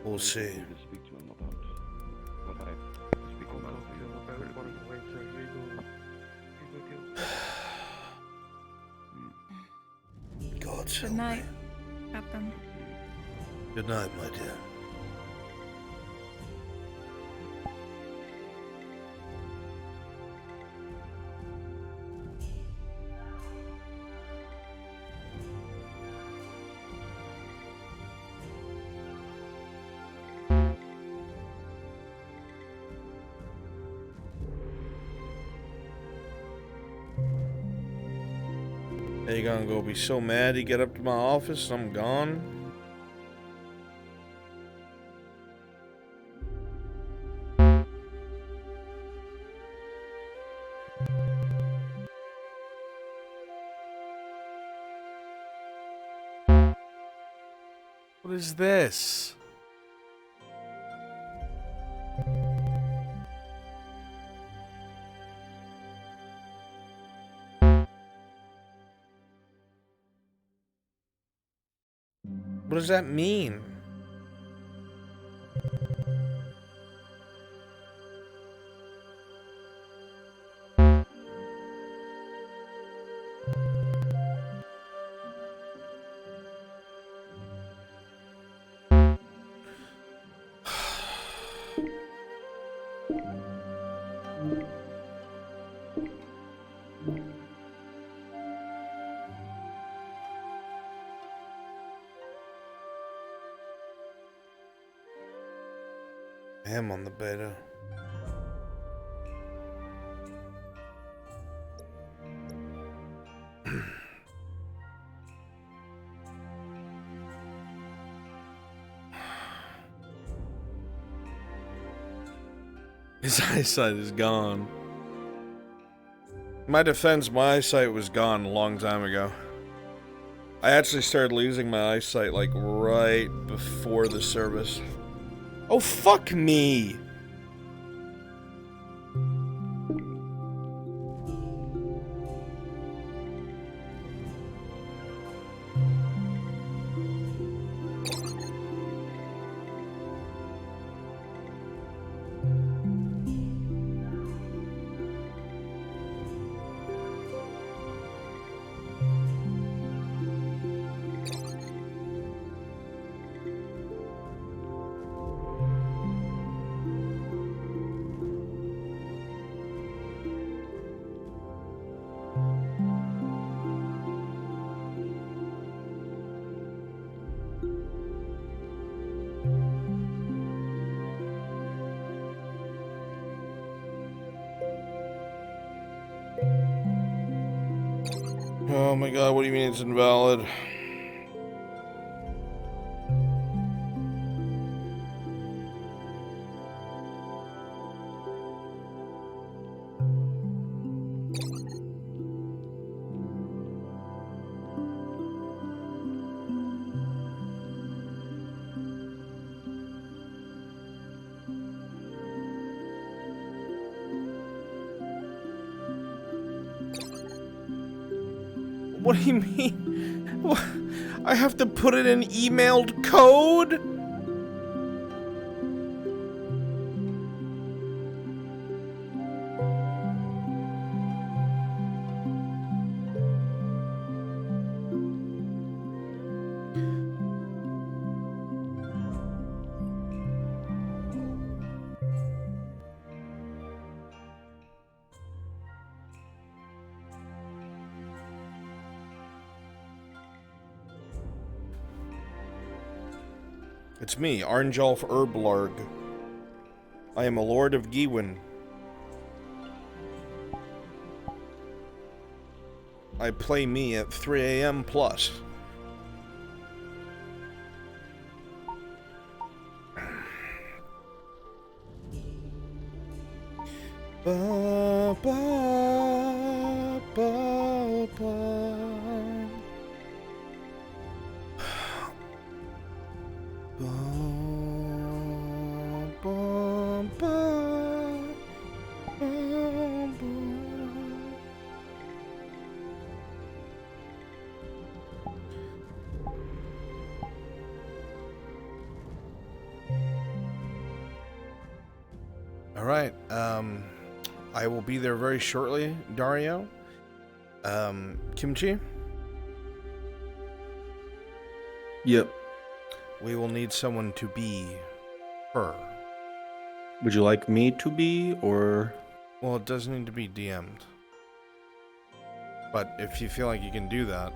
We'll see. To speak to him about what I speak about. God Good help me. night, Captain. Good night, my dear. Are you gonna go be so mad you get up to my office and I'm gone? What is this? What does that mean? I am on the beta. His eyesight is gone. In my defense, my eyesight was gone a long time ago. I actually started losing my eyesight like right before the service. Oh, fuck me! Oh my god, what do you mean it's invalid? What do you mean? What? I have to put it in emailed code? It's me, Arnjolf Erblarg. I am a Lord of Gewin. I play me at 3 a.m. plus. Ba, ba, ba, ba. Alright, I will be there very shortly, Dario. Kimchi? Yep. We will need someone to be her. Would you like me to be, or? Well, it does need to be DM'd. But if you feel like you can do that,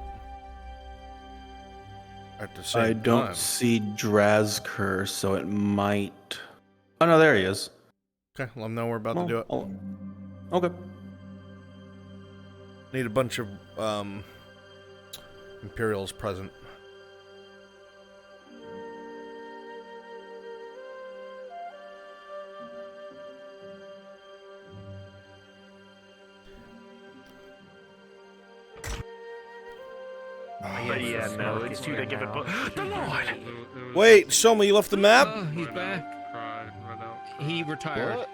at the same I don't time. see Drazker, so it might. Oh no, there he is. Okay, let them know we're about to do it. Okay. Need a bunch of Imperials present. But yeah, no, it's too to give it. The Lord! Wait, Soma, you left the map? Oh, he's back. He retired.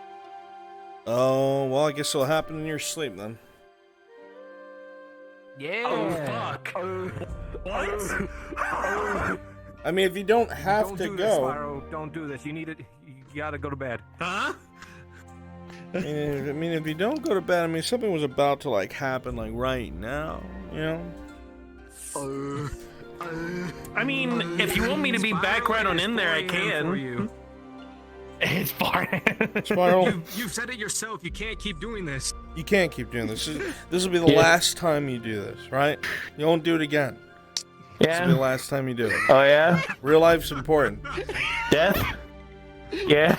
Oh, well, I guess it'll happen in your sleep then. Yeah. Oh, fuck. What? I mean, if you don't have Don't to do go. This, Lyro. Don't do this. You need it. You gotta go to bed. Huh? I mean, if you don't go to bed, I mean, something was about to, like, happen, like, right now, you know? I mean, if you want me to be background in there, I can. It's fine. Spiral, You've said it yourself. You can't keep doing this. you can't keep doing this. This will be the last time you do this, right? You won't do it again. This will be the last time you do it. Oh, yeah? Real life's important. Death? Yeah.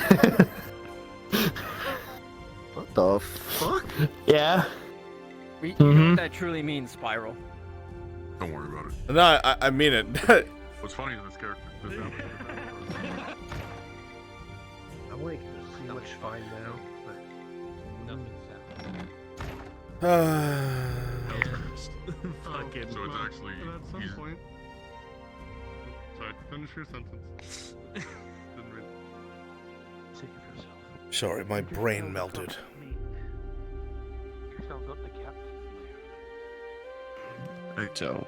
What the fuck? Yeah. You know what that truly means, Spiral. Don't worry about it. No, I mean it. What's funny is this character. I'm like pretty much fine now. Fucking So it's actually At some easier. point. Sorry, finish your sentence. Didn't read. Sorry, my brain melted. So,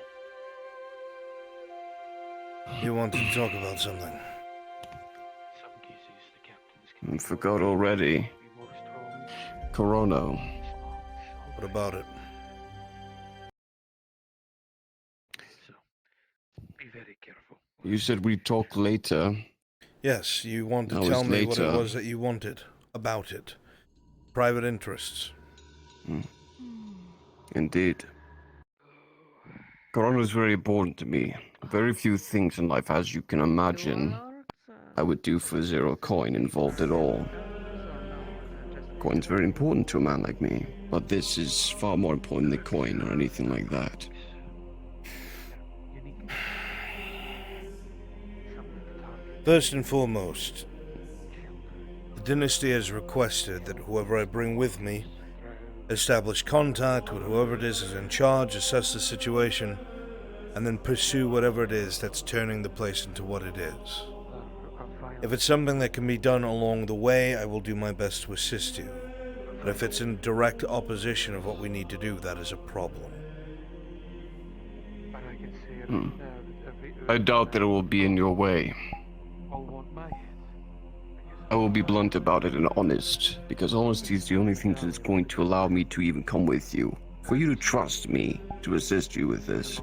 You wanted to talk about something. I forgot already. Corona. What about it? You said we'd talk later. Yes, you want to That was tell me what it later. was that you wanted about it. Private interests. Indeed. Corona is very important to me. Very few things in life, as you can imagine, I would do for 0 coin involved at all. Coin's very important to a man like me, but this is far more important than coin or anything like that. First and foremost, the dynasty has requested that whoever I bring with me establish contact with whoever it is in charge, assess the situation, and then pursue whatever it is that's turning the place into what it is. If it's something that can be done along the way, I will do my best to assist you. But if it's in direct opposition of what we need to do, that is a problem. I doubt that it will be in your way. I will be blunt about it and honest, because honesty is the only thing that's going to allow me to even come with you. For you to trust me to assist you with this.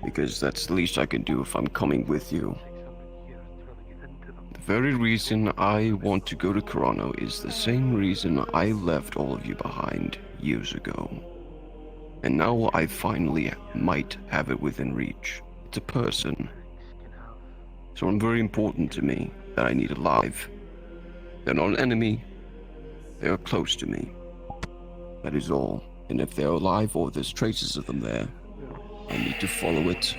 Because that's the least I can do if I'm coming with you. The very reason I want to go to Corona is the same reason I left all of you behind years ago. And now I finally might have it within reach. It's a person. Someone very important to me that I need alive. They're not an enemy. They are close to me. That is all. And if they're alive or there's traces of them there, I need to follow it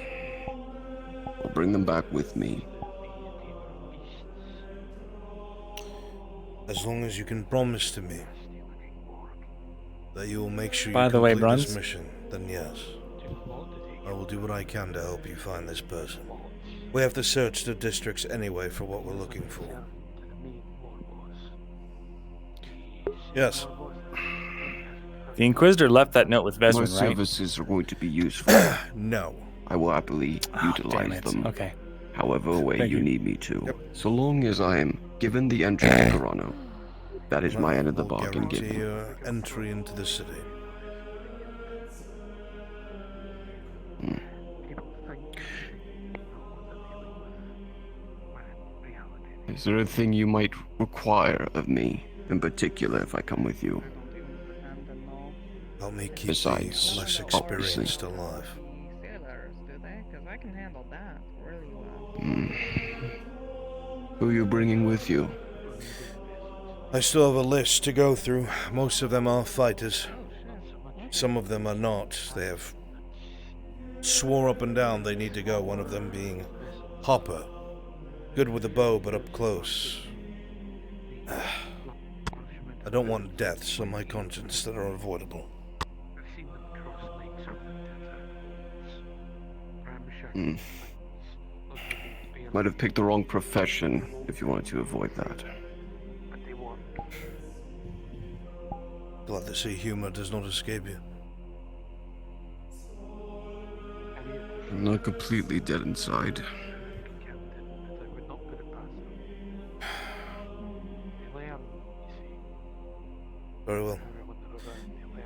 or bring them back with me. As long as you can promise to me that you will make sure you By the way, complete this Bruns? mission, then yes. I will do what I can to help you find this person. We have to search the districts anyway for what we're looking for. Yes. The Inquisitor left that note with My Vesman, right? services are going to be useful. No. I will happily Damn utilize it. them. Okay. However way Thank you you. need me to. Yep. So long as I am given the entrance to Corona, That is my end of the Will bargain guarantee given. your entry into the city. Is there a thing you might require of me, in particular, if I come with you? Help me keep Besides, the less obviously. experienced alive. Who are you bringing with you? I still have a list to go through. Most of them are fighters. Some of them are not. They have swore up and down they need to go, one of them being Hopper. Good with a bow, but up close. I don't want deaths on my conscience that are avoidable. Might have picked the wrong profession if you wanted to avoid that. Glad to see humor does not escape you. I'm not completely dead inside. Very well.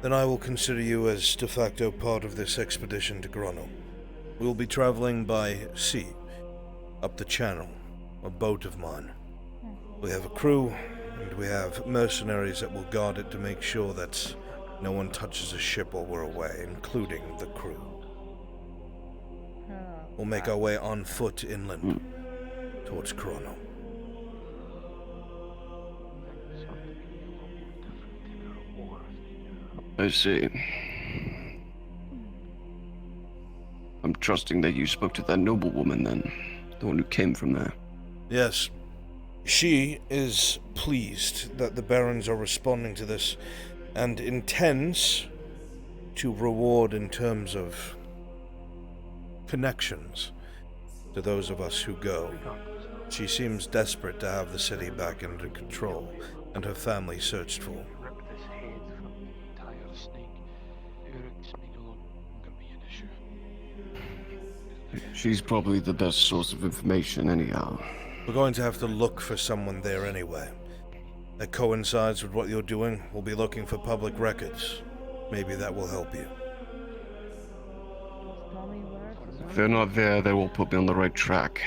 Then I will consider you as de facto part of this expedition to Grono. We will be traveling by sea, up the channel, a boat of mine. We have a crew, and we have mercenaries that will guard it to make sure that no one touches a ship while we're away, including the crew. We'll make our way on foot inland, towards Grono. I see. I'm trusting that you spoke to that noblewoman then, the one who came from there. Yes. She is pleased that the barons are responding to this, and intends to reward in terms of connections to those of us who go. She seems desperate to have the city back under control, and her family searched for. She's probably the best source of information anyhow. We're going to have to look for someone there anyway. That coincides with what you're doing. We'll be looking for public records. Maybe that will help you. If they're not there, they will put me on the right track.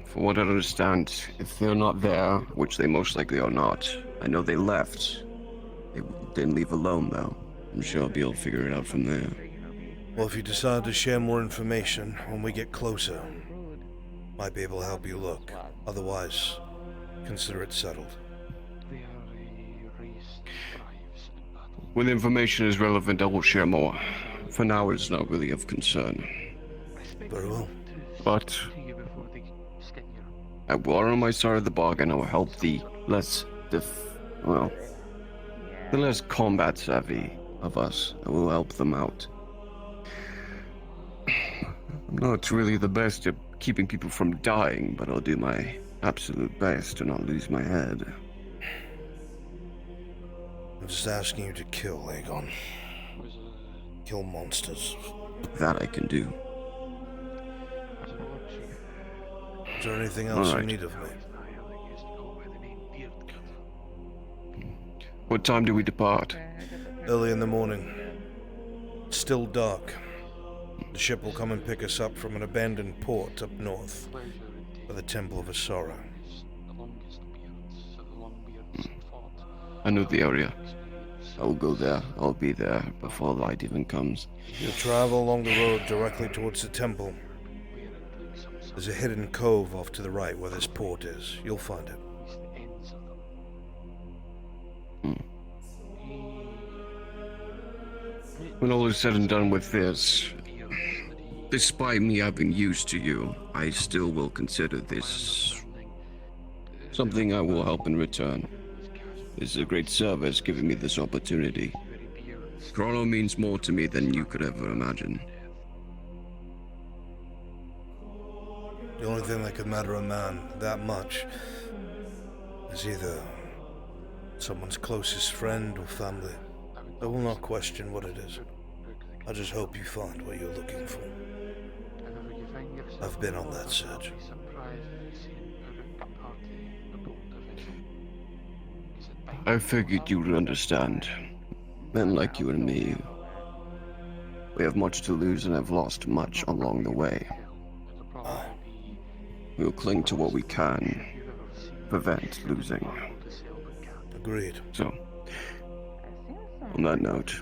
From what I understand, if they're not there, which they most likely are not, I know they left. They didn't leave alone, though. I'm sure I'll be able to figure it out from there. Well, if you decide to share more information when we get closer, might be able to help you look. Otherwise, consider it settled. When information is relevant, I will share more. For now, it's not really of concern. Very well. But I will honor my side of the bargain. I will help the less combat savvy of us. I will help them out. I'm not really the best at keeping people from dying, but I'll do my absolute best to not lose my head. I'm just asking you to kill, Aegon. Kill monsters. That I can do. Is there anything else All right. you need of me? What time do we depart? Early in the morning. It's still dark. The ship will come and pick us up from an abandoned port up north, by the Temple of Asara. I know the area. I will go there. I'll be there before light even comes. You'll travel along the road directly towards the temple. There's a hidden cove off to the right where this port is. You'll find it. When all is said and done with this, despite me having used to you, I still will consider this something I will help in return. This is a great service giving me this opportunity. Chrono means more to me than you could ever imagine. The only thing that could matter a man that much is either someone's closest friend or family. I will not question what it is. I just hope you find what you're looking for. I've been on that search. I figured you would understand. Men like you and me, we have much to lose and have lost much along the way. We'll cling to what we can, prevent losing. Agreed. So, on that note,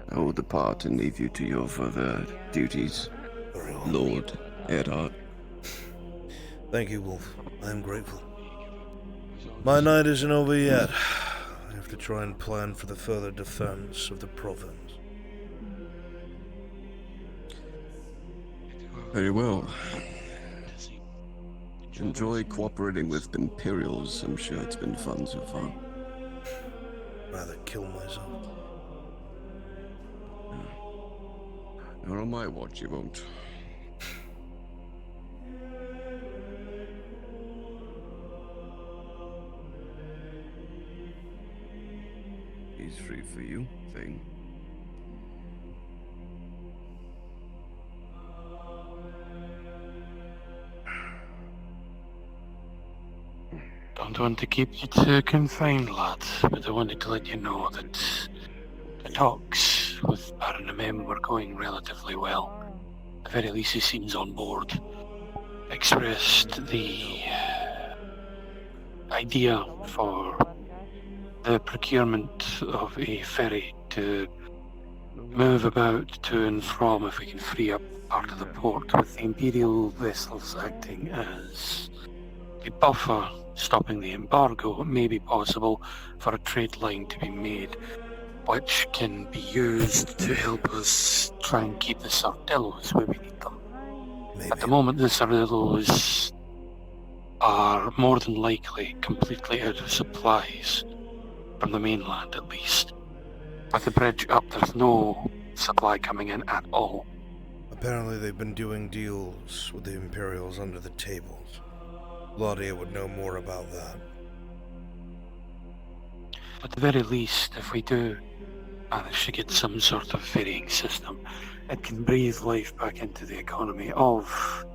I will depart and leave you to your further duties, Lord Erard. Thank you, Wolf. I am grateful. My night isn't over yet. I have to try and plan for the further defense of the province. Very well. Enjoy cooperating with Imperials. I'm sure it's been fun so far. Rather kill myself. Not on my watch, you won't. He's free for you, thing. Don't want to keep you too confined, lads, but I wanted to let you know that the talks with Baron Mem were going relatively well. At the very least, he seems on board. Expressed the idea for the procurement of a ferry to move about to and from if we can free up part of the port, with the Imperial vessels acting as a buffer stopping the embargo. It may be possible for a trade line to be made which can be used to help us try and keep the Sardellos where we need them. Maybe. At the moment, the Sardellos are more than likely completely out of supplies, from the mainland at least. With the bridge up, there's no supply coming in at all. Apparently they've been doing deals with the Imperials under the tables. Laudia would know more about that. At the very least, if we do manage to get some sort of ferrying system, it can breathe life back into the economy of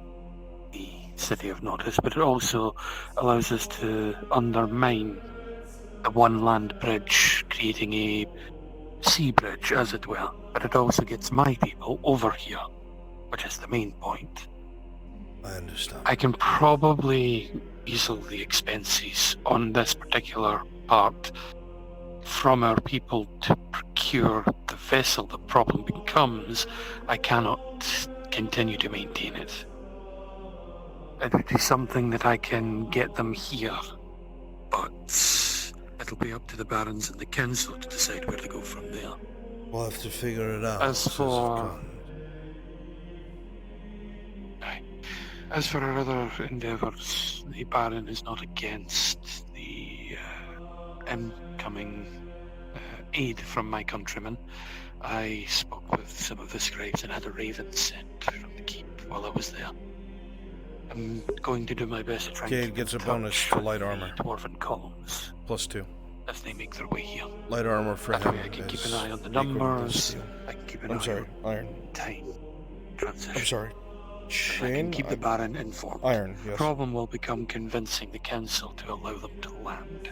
the city of Nordis, but it also allows us to undermine the one land bridge, creating a sea bridge, as it were. But it also gets my people over here, which is the main point. I understand. I can probably easel the expenses on this particular part from our people to procure the vessel. The problem becomes I cannot continue to maintain it. It would be something that I can get them here, but it'll be up to the barons and the council to decide where to go from there. We'll have to figure it out. As for our other endeavours, the Baron is not against the incoming aid from my countrymen. I spoke with some of the scribes and had a raven sent from the keep while I was there. I'm going to do my best to try Cade gets a bonus to light armor. Dwarven columns. +2. As they make their way here. Light armor for that him. Way I can keep an eye on the numbers. I can keep an eye on iron. Time. Transition. I'm sorry. I can keep the Baron informed. Iron, yes. The problem will become convincing the council to allow them to land.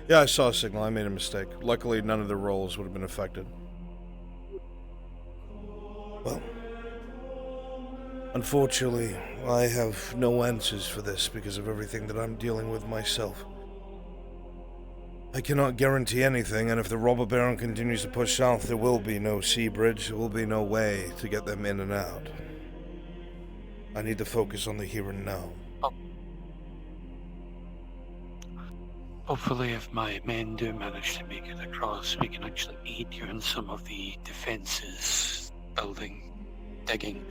Yeah, I saw a signal. I made a mistake. Luckily, none of the rolls would have been affected. Well, unfortunately, I have no answers for this because of everything that I'm dealing with myself. I cannot guarantee anything, and if the robber baron continues to push south, there will be no sea bridge, there will be no way to get them in and out. I need to focus on the here and now. Hopefully, if my men do manage to make it across, we can actually aid you in some of the defences, building, digging.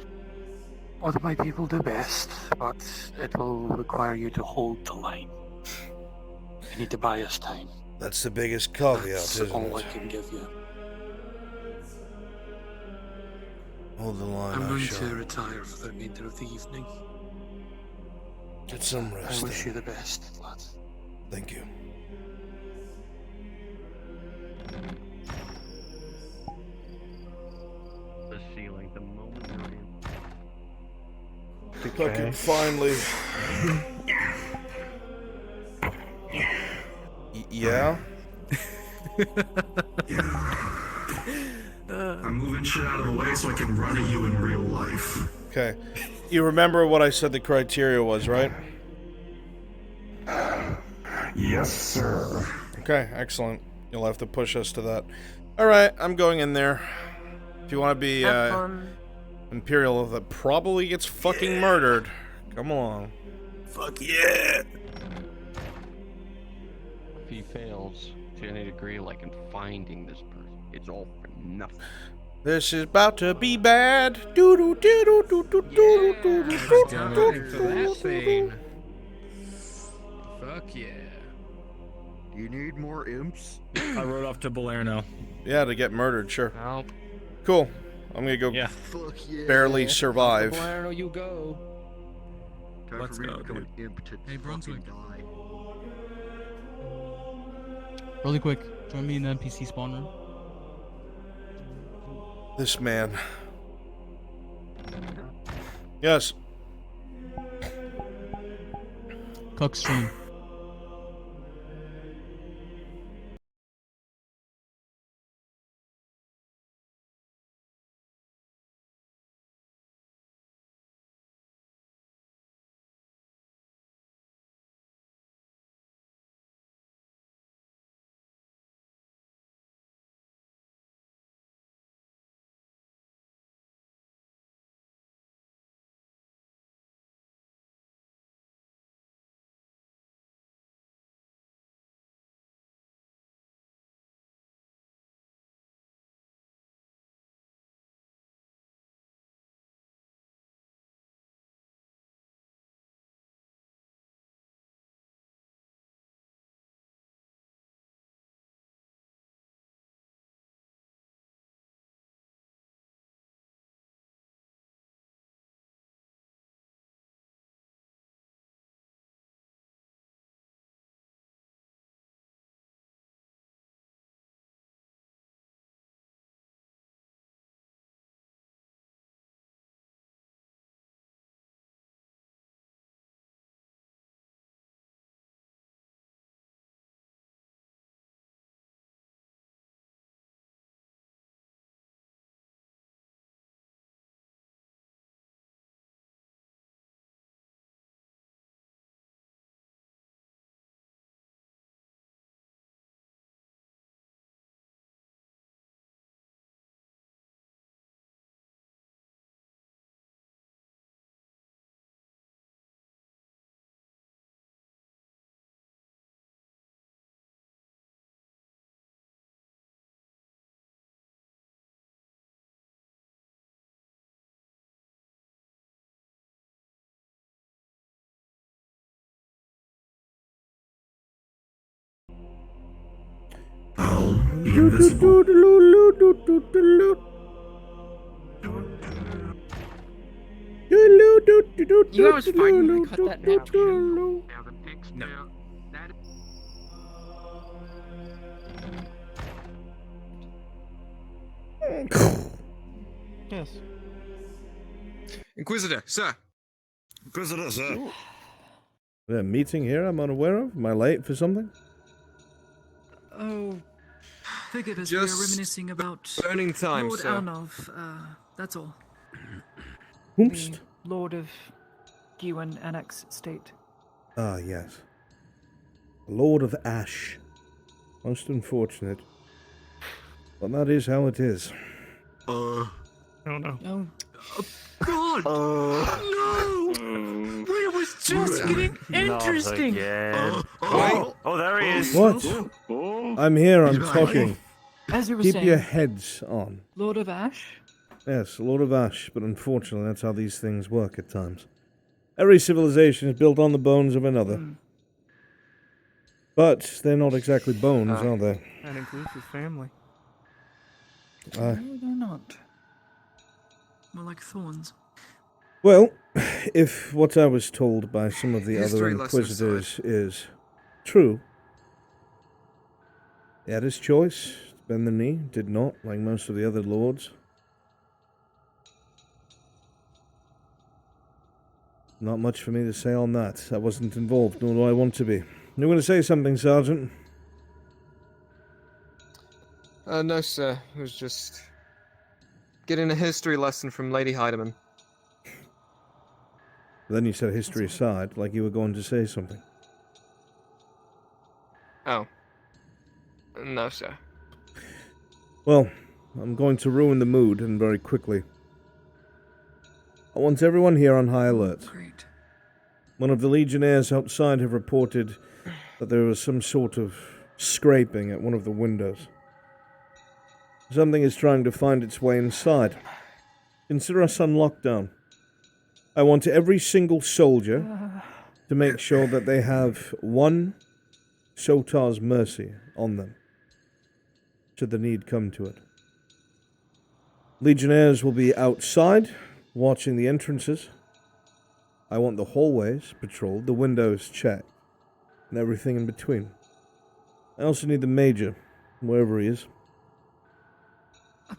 What my people do best, but it will require you to hold the line. You need to buy us time. That's the biggest caveat, That's isn't all it? I can give you. Hold the line, I'm I going shall. to retire for the remainder of the evening. Get some rest. I wish then. you the best, lad. Thank you. The ceiling, the moment you're in. Okay, finally. Yeah? I'm moving shit out of the way so I can run at you in real life. Okay. You remember what I said the criteria was, right? Yes, sir. Okay, excellent. You'll have to push us to that. Alright, I'm going in there. If you want to be, Imperial that probably gets fucking murdered, come along. Fuck yeah! If he fails to any degree, like in finding this person, it's all for nothing. This is about to be bad. Doo doo doo doo doo doo doo doo doo doo. Fuck yeah. You need more imps? I rode off to Balerno. Yeah, to get murdered, sure. No. Cool. I'm gonna go Fuck yeah. barely survive. Balerno, you go. Time Let's for me go, to become dude. an imp to Hey, Brunswick. fucking die. Really quick, join me in the NPC spawn room. This man. Yes. Cook stream. Invisible. You know it's fine. You can cut that now. Yes. Inquisitor, sir. Inquisitor, sir. Is there a meeting here I'm unaware of? Am I late for something? Oh, figured as Just we were reminiscing about burning time, Lord sir. Arnov, that's all. Whoomst? The Lord of Gewen Annex State. Ah, yes. Lord of Ash. Most unfortunate. But that is how it is. Oh no. Oh, God! No! It was just getting interesting! Oh, there he is. What? I'm here, I'm He's talking. as you were Keep saying, your heads on. Lord of Ash? Yes, Lord of Ash, but unfortunately that's how these things work at times. Every civilization is built on the bones of another. But they're not exactly bones, are they? That includes his family. No, they're not. More like thorns. Well, if what I was told by some of the other History lesson Inquisitors is true, he had his choice to bend the knee, did not, like most of the other lords. Not much for me to say on that. I wasn't involved, nor do I want to be. You going to say something, Sergeant? No, sir. It was just getting a history lesson from Lady Heidemann. Then you set history aside, like you were going to say something. Oh. No, sir. Well, I'm going to ruin the mood, and very quickly. I want everyone here on high alert. Great. One of the Legionnaires outside have reported that there was some sort of scraping at one of the windows. Something is trying to find its way inside. Consider us on lockdown. I want every single soldier to make sure that they have one Sotar's mercy on them, should the need come to it. Legionnaires will be outside, watching the entrances. I want the hallways patrolled, the windows checked, and everything in between. I also need the Major, wherever he is.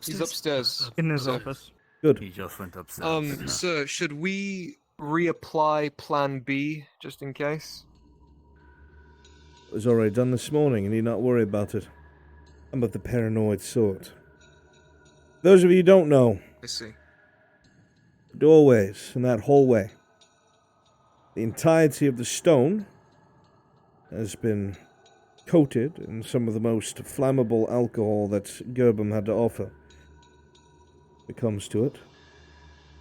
He's upstairs. In his sir. office. Good. He just went upstairs. Sir, should we reapply Plan B, just in case? It was already done this morning, and you need not worry about it. I'm of the paranoid sort. Those of you who don't know, I see. the doorways in that hallway, the entirety of the stone has been coated in some of the most flammable alcohol that Gerbum had to offer. If it comes to it.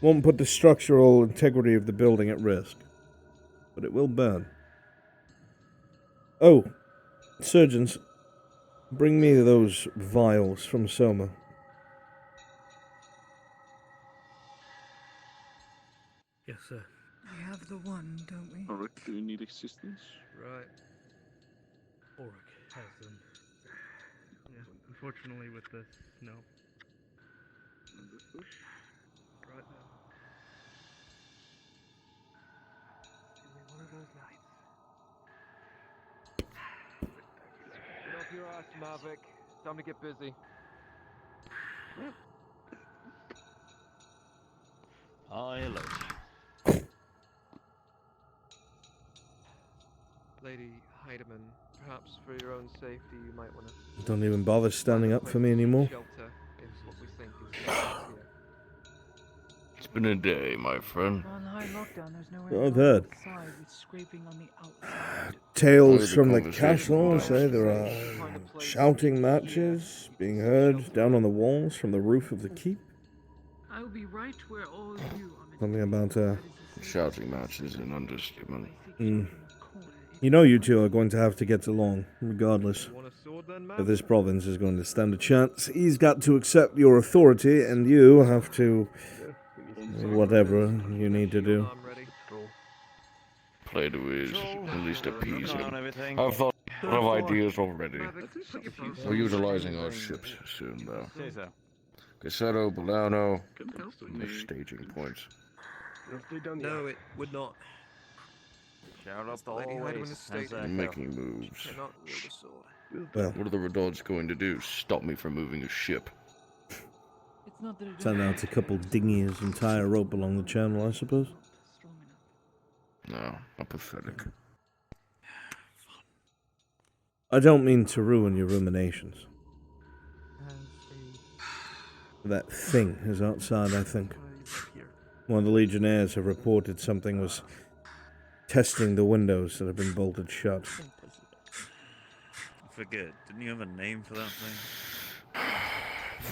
Won't put the structural integrity of the building at risk, but it will burn. Oh, surgeons, bring me those vials from Soma. Yes, sir. We have the one, don't we? Alright, do you need assistance? Right. Ulrich has them. Yeah, unfortunately with this, no. Understood. Right now. Give me one of those nights. Get off your ass, Mavic. Time to get busy. High alert. Lady Heidemann, perhaps for your own safety, you might want to... Don't even bother standing up for me anymore. Shelter is what we think is here. It's been a day, my friend. On high lockdown, there's nowhere I've to go heard. outside with scraping on the outside. Tales from the castle say there are shouting matches being heard down on the walls from the roof of the keep. I will be right where all you are. Something about, Shouting match is an understatement. You know you two are going to have to get along, regardless. If this province is going to stand a chance, he's got to accept your authority, and you have to... whatever you need to do. Play to his, at least appease him. I've thought of ideas already. We're utilizing our ships soon, though. Cassetto, Bolano, the staging points. No, it would not. Shout out the Lady Heidemann hallways. is stating I'm making moves. cannot wield a sword. Well, What are the Redouts going to do? Stop me from moving a ship? It's not that it send out a couple dinghies and tie a rope along the channel, I suppose. No, I'm pathetic. I don't mean to ruin your ruminations. That thing is outside, I think. One of the Legionnaires have reported something was testing the windows that have been bolted shut. I forget, didn't you have a name for that thing?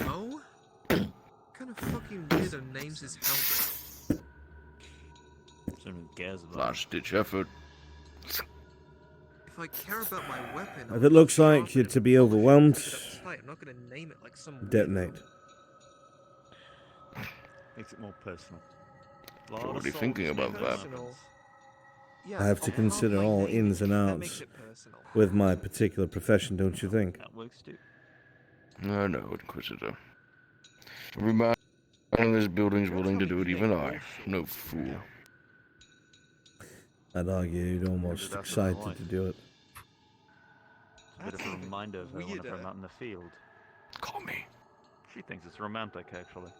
No? What kind of fucking weirdo names his Hubris? Someone cares about Last ditch effort. If I care about my weapon, If it looks like you're to be overwhelmed, I'm not gonna name it like some detonate. Makes it more personal. Already thinking about that. I have to consider all ins and outs with my particular profession, don't you think? That works too. I know, Inquisitor. Every man in this building's willing to do it, even I. No fool. I'd argue you'd almost excited to do it. It's a bit of a reminder of her one of them out in the field. Call me. She thinks it's romantic, actually.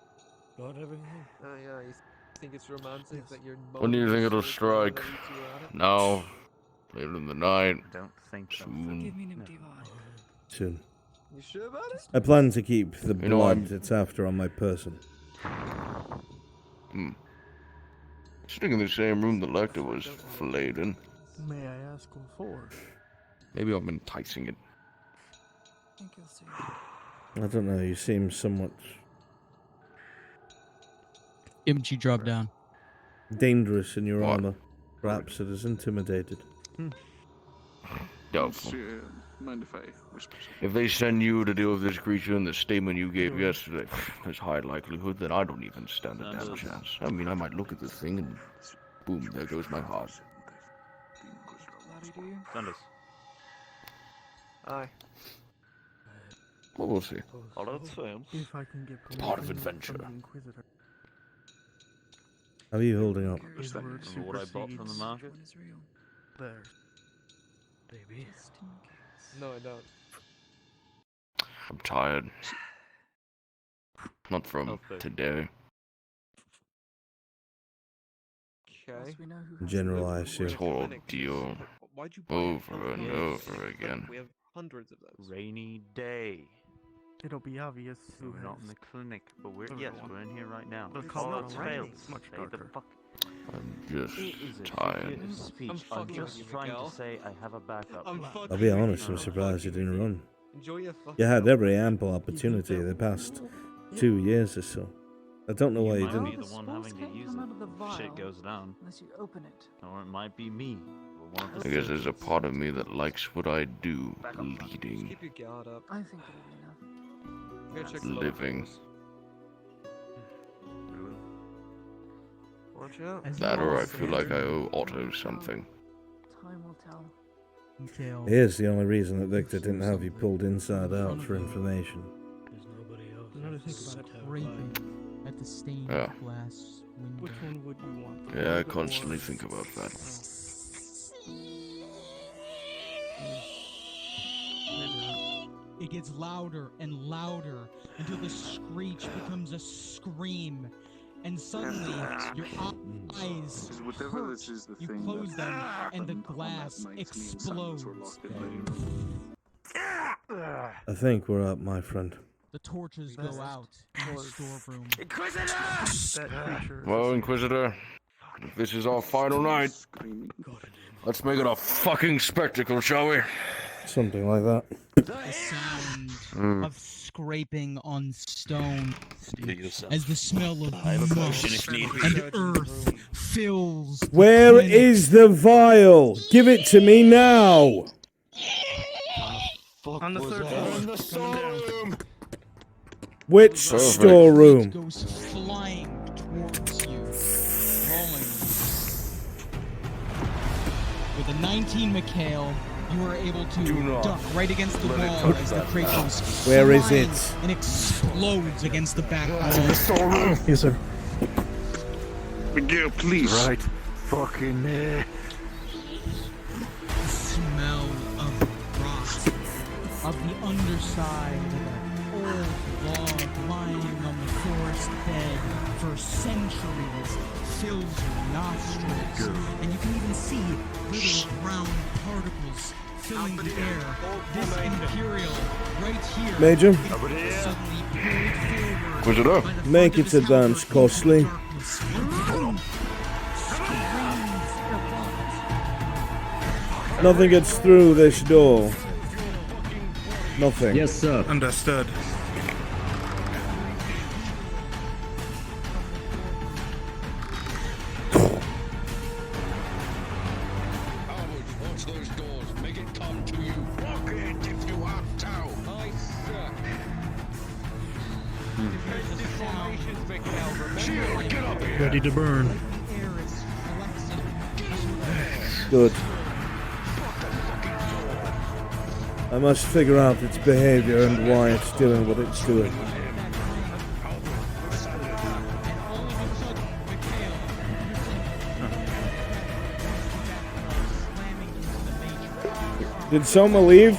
Got everything. Oh yeah, you think it's romantic that you're... When do you think it'll strike? Now? Later in the night? I don't think so. Soon? Give me an empty vial. Soon. You sure about it? I plan to keep the You know, blood it's after on my person. Sitting in the same room the Lecter was filleted in. May I ask what for? Maybe I'm enticing it. I think you'll see. I don't know, you seem somewhat Kimchi drop down. dangerous in your What? armor. Perhaps it is intimidated. Doubtful. Mind if I whisper something? If they send you to deal with this creature in the statement you gave yesterday, there's high likelihood that I don't even stand a damn chance. I mean, I might look at this thing and boom, there goes my heart. Laddie, do you? Send us. Aye. Well, we'll see. All else fails. If I can get Part of permission adventure. from the Inquisitor. How are you holding up? His word Remember what I bought from the supersedes market? One is real. theirs. Baby. Just in case. No, I don't. I'm tired. Not from Okay. today. Okay. Plus we know who has General, the I weapon. assume. This whole deal Why'd you buy over and it? over again. We have hundreds of those. Rainy day. It'll be obvious who We're not in has. the clinic, but we're the yes, real one. we're in here right now. The All color else raining. fails. Much Stay the darker. fuck. I'm just It is a tired. figure of speech. I'm fucking just with you, trying Miguel. to say I have a backup. I'll be honest, I'm surprised you didn't run. Enjoy your fucking. You had every ample opportunity the past 2 years or so. I don't know why you might didn't. be the one having to use come out of the it. Shit vial goes down. Unless you open it. Or it might be me. Or one of the I guess there's a sisters. part of me that likes what I do, leading, Keep your guard up. I think it'll be enough. I'm gonna check the living. locals. Watch out. As That you or all I feel like I stand- owe Otto something. Time will tell. Mikhail, Here's the only reason that Victor didn't have you pulled inside out for information. Now to think about it. scraping at the stained Yeah. glass window. Which one would you want? Yeah, I constantly think about that. It gets louder and louder until the screech becomes a scream. And suddenly, your eyes Whatever hurt. this is, the You thing close that them, and the happened on that glass night, me and Silence were explodes. locked in my I think we're up, my friend. The torches go out in the storeroom. That creature. Well, Inquisitor, if this is our final night, let's make it a fucking spectacle, shall we? Something like that. The sound of scraping on stone as the smell of mush and earth fills. the Where planet. is the vial? Give it to me now! On the third floor. storeroom. Which Perfect. storeroom? It goes flying towards you, rolling. With a 19 Mikhail, you are able to Do not duck right against the let it wall touch as the that crate now. goes Where is flying it? and explodes against the back wall. Storeroom. Yes, sir. Miguel, please. Right. Fucking The smell of rot, of the underside of an old log lying on the forest bed for centuries fills your nostrils, and you can even see little brown particles filling the air. This Imperial, right here, Major? is suddenly pulled forward Inquisitor, by the Make force of it his power advance, into Costly. darkness. Boom! Screams erupt. Nothing gets through this door. Nothing. Yes, sir. Understood. watch those doors. Make it come to you. Walk it if you have to. Get up here. Ready to burn. Good. I must figure out its behavior and why it's doing what it's doing. Did Soma leave?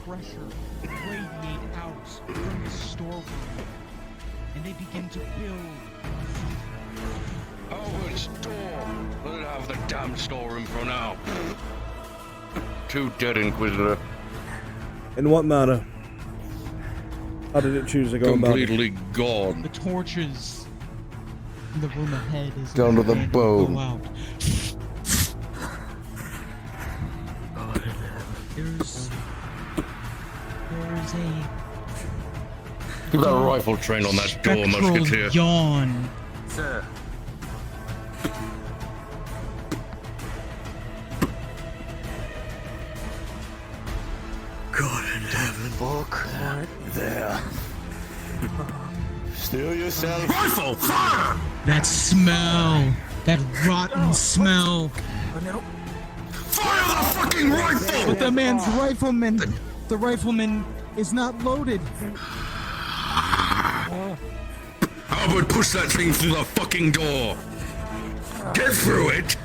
pressure radiate out from the storeroom, and they begin to build. Howard's door! Let it have the damn storeroom for now. Too dead, Inquisitor. In what manner? How did it choose to go about it? Completely gone. The torches in the room ahead is down to the bone. go out. There's a Keep that rifle trained on that door, spectral Musketeer. yawn. Sir. God in heaven. Look right there. Steal yourself. Rifle! Fire! That smell, that rotten smell. Fire the fucking rifle! But the man's rifleman, the rifleman is not loaded. Albert, push that thing through the fucking door. Get through it.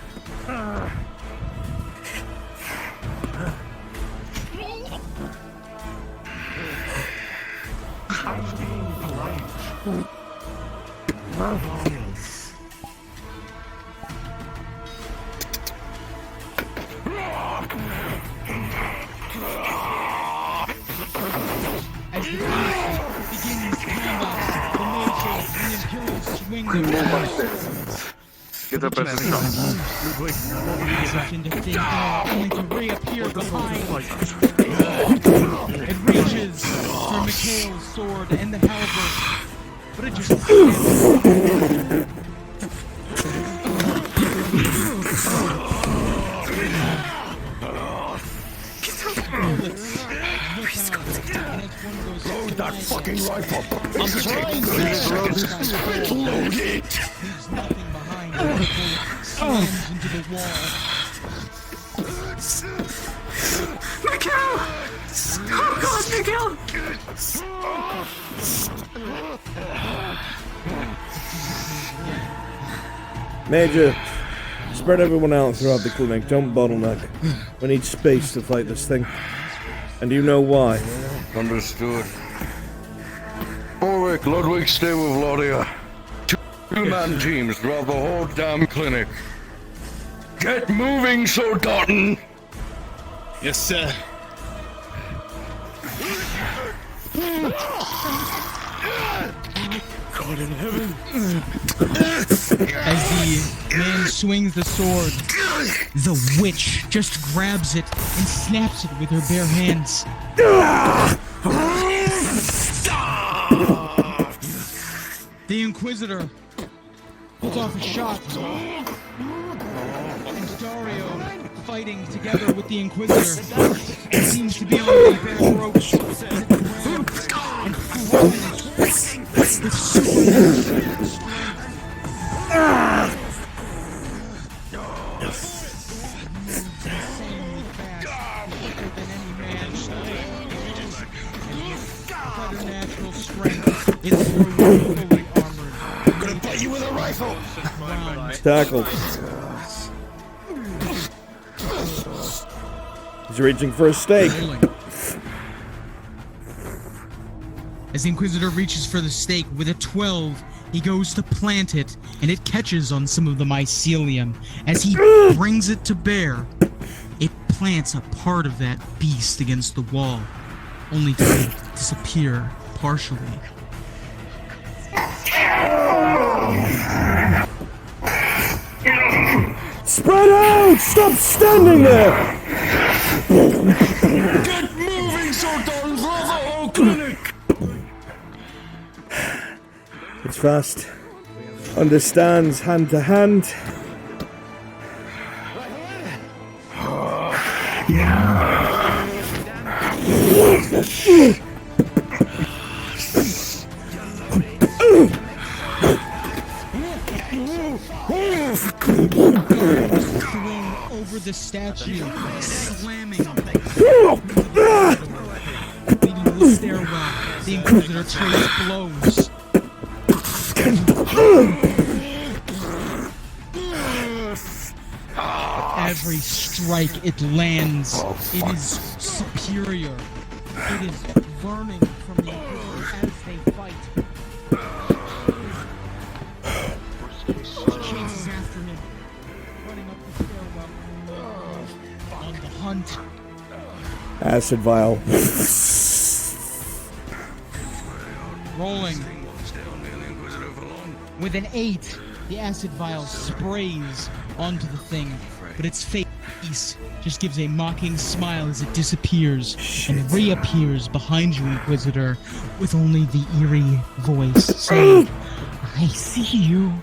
As the beast begins combat, the major and imperial swing the Get up as a into thin air, only to reappear behind. It reaches for Mikhail's sword and the halberd, but it just Load that fucking rifle. I'm trying to load it. Leaves nothing behind. The bullet slams into the wall. Mikhail! Oh God, Mikhail! Major, spread everyone out throughout the clinic. Don't bottleneck. We need space to fight this thing. And you know why. Understood. Ulrich, Ludwig, stay with Laudia. Two-man teams throughout the whole damn clinic. Get moving, Soldaten! Yes, sir. God in heaven. As the man swings the sword, the witch just grabs it and snaps it with her bare hands. The Inquisitor pulls off a shot, and Dario, fighting together with the Inquisitor, seems to be on the bare ropes as it grabs and crushes with supernatural strength. Insanely fast, quicker than any man slain. And with preternatural strength, it's fully armored. I'm gonna bite you with a rifle! Tackled. He's reaching for a stake. As the Inquisitor reaches for the stake with a 12, he goes to plant it, and it catches on some of the mycelium. As he brings it to bear, it plants a part of that beast against the wall, only to disappear partially. Spread out! Stop standing there! Get moving, Soldaten! Throw the whole clinic! It's fast. Understands hand to hand. Thrown over the statue, slamming, leading to the stairwell. The Inquisitor trades blows. Every strike it lands, it is superior. It is learning from the Inquisitor as they fight. Chases after him, running up the stairwell. On the hunt. Acid vial. Rolling. With an 8, the acid vial sprays onto the thing, but its face just gives a mocking smile as it disappears and reappears behind you, Inquisitor, with only the eerie voice saying, I see you.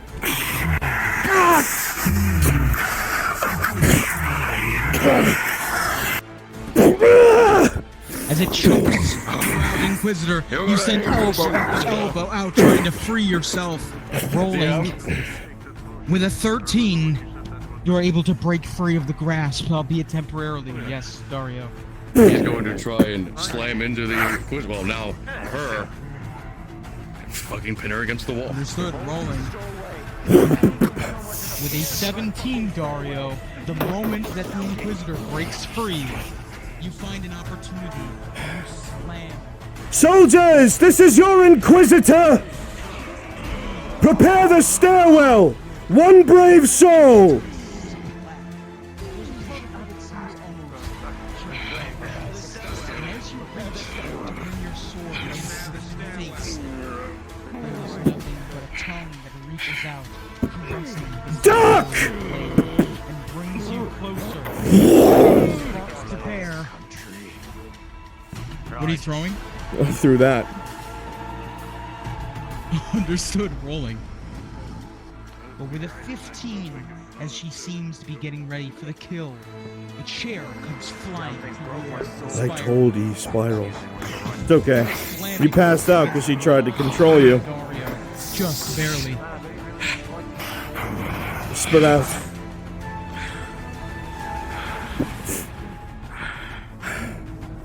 As it chokes around Inquisitor, you send elbow out trying to free yourself. Rolling. With a 13, you're able to break free of the grasp, albeit temporarily. Yes, Dario. He's going to try and slam into the Inquisitor. Well, now her. And fucking pin her against the wall. Understood. Rolling. With a 17, Dario, the moment that the Inquisitor breaks free, you find an opportunity. You slam. Soldiers, this is your Inquisitor! Prepare the stairwell! One brave soul! Duck! And brings you closer. Starts to bear. What are you throwing? Through that. Understood. Rolling. But with a 15, as she seems to be getting ready for the kill, a chair comes flying towards I told you, Spiral. It's okay. You passed out because she tried to control you. Just barely. Spit out.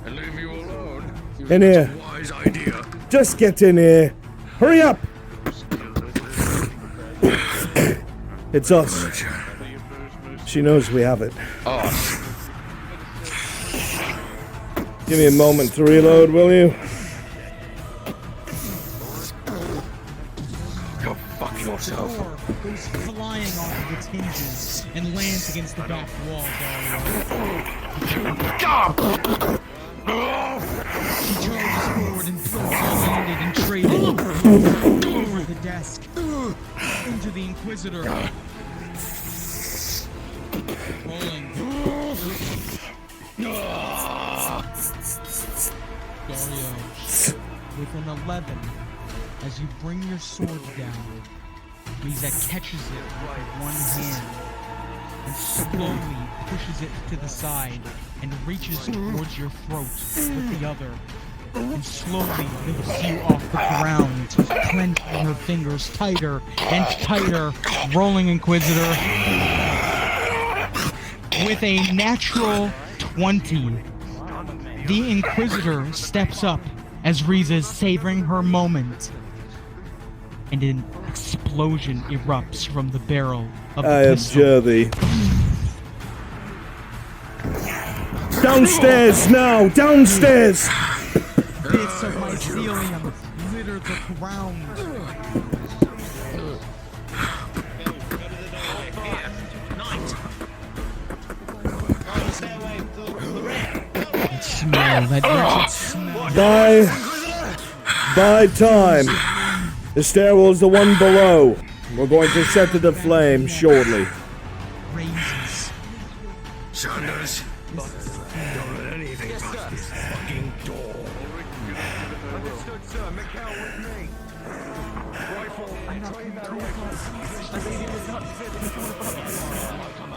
And leave you alone. In here. Wise idea. Just get in here. Hurry up! It's us. She knows we have it. Give me a moment to reload, will you? Go fuck yourself. Goes flying off of its hinges and lands against the back wall, Dario. She charges forward and throws landed and traded over the desk into the Inquisitor. Rolling. Dario, with an 11, as you bring your sword down, Riza catches it with one hand and slowly pushes it to the side and reaches towards your throat with the other and slowly lifts you off the ground, clenching her fingers tighter and tighter. Rolling, Inquisitor. With a natural 20, the Inquisitor steps up as Riza is savoring her moment, and an explosion erupts from the barrel of the pistol. abjure thee. Downstairs now! Downstairs! Bits of mycelium litter the ground. That smell, that wretched smell. By time. The stairwell's the one below. We're going to set it aflame shortly. Raises. Saunders, don't let anything past this fucking door. Understood, sir. Mikhail with me.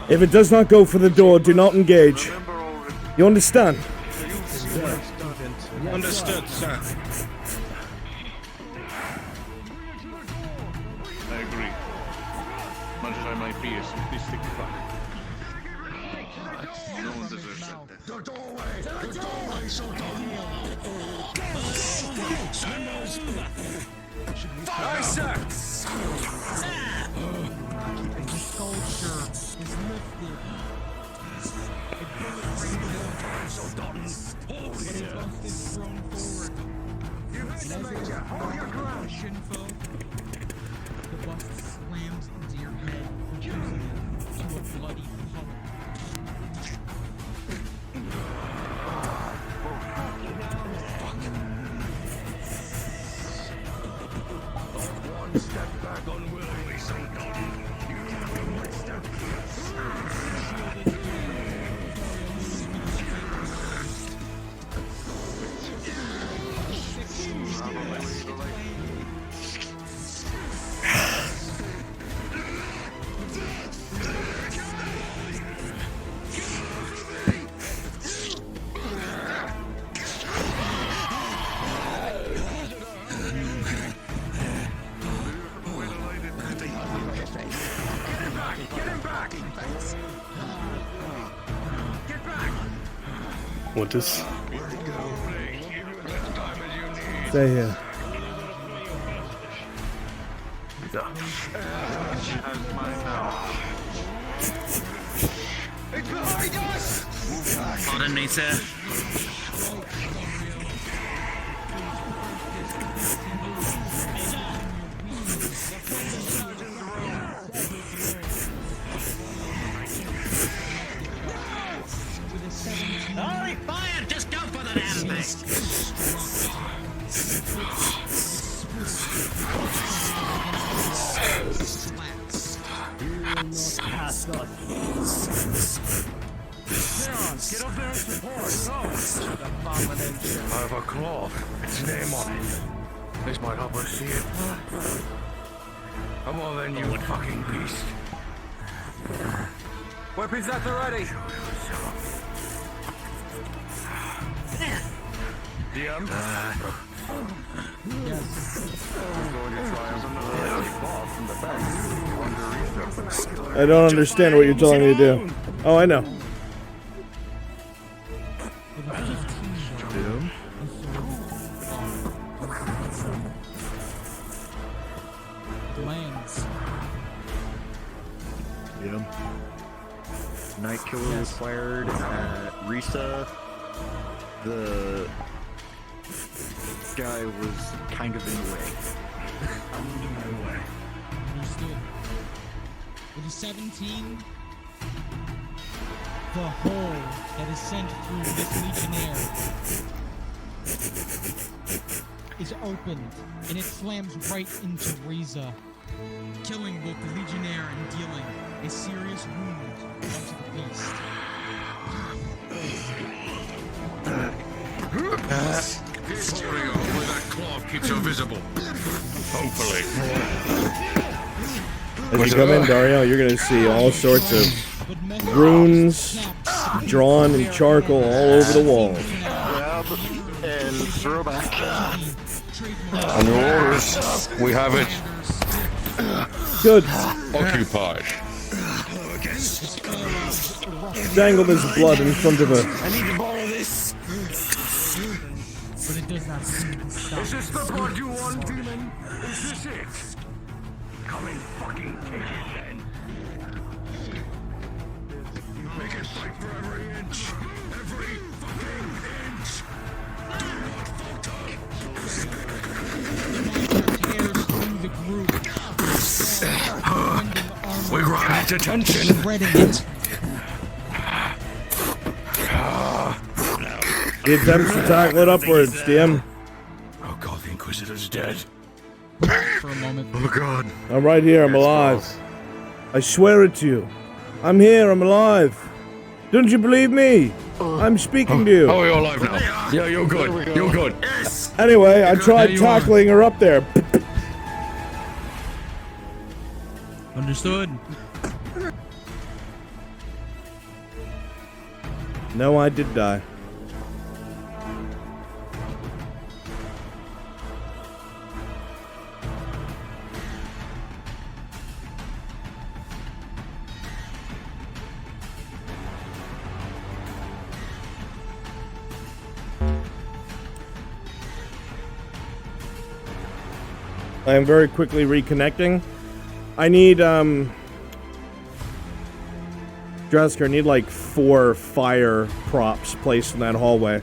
If it does not go for the door, do not engage. You understand? Understood, sir. I agree. Much as I might be a simplistic fuck. No one deserves that death. The doorway! The doorway, Sultan! Nice, sir! The sculpture is lifted. A bullet rings out, but it bust is thrown forward. And as it is shinfo, the bust slams into your head, reducing it to a bloody puddle. One step back unwillingly, sometimes. You know one step. What is? Stay here. Pardon me, sir. Alright, fire! Just go for the damn Get up there and support. I have a claw. Its name on it. This might help us see it. Come on then, you fucking beast. Weapons at the ready. DM? I don't understand what you're telling me to do. Oh, I know. Lands. Yeah. Night Killer required at Risa. The guy was kind of in the way. Understood. With a 17, the hole that is sent through this Legionnaire is opened, and it slams right into Riza, killing both the Legionnaire and dealing a serious wound onto the beast. Keep holding on where that claw keeps her visible. Hopefully. As you come in, Dario, you're going to see all sorts of runes drawn in charcoal all over the walls. Grab and throw back. On your orders, we have it. Good. Occupied. Dangle this blood in front of her. I need to borrow this. But it does not seem to stop. Is this the blood you want, demon? Is this it? Come and fucking take it then. Make it fight for every inch. Every fucking inch. Tears through the group. We grabbed its attention. Shredding it. He attempts to tackle it upwards, DM. Oh god, the Inquisitor's dead. For a moment. Oh god. I'm right here, I'm alive. I swear it to you. I'm here, I'm alive. Don't you believe me? I'm speaking to you. Oh, you're alive now. Yeah, you're good. You're good. Yes. Anyway, I tried tackling her up there. Understood. No, I did die. I am very quickly reconnecting. I need, Dresker, I need like 4 fire props placed in that hallway.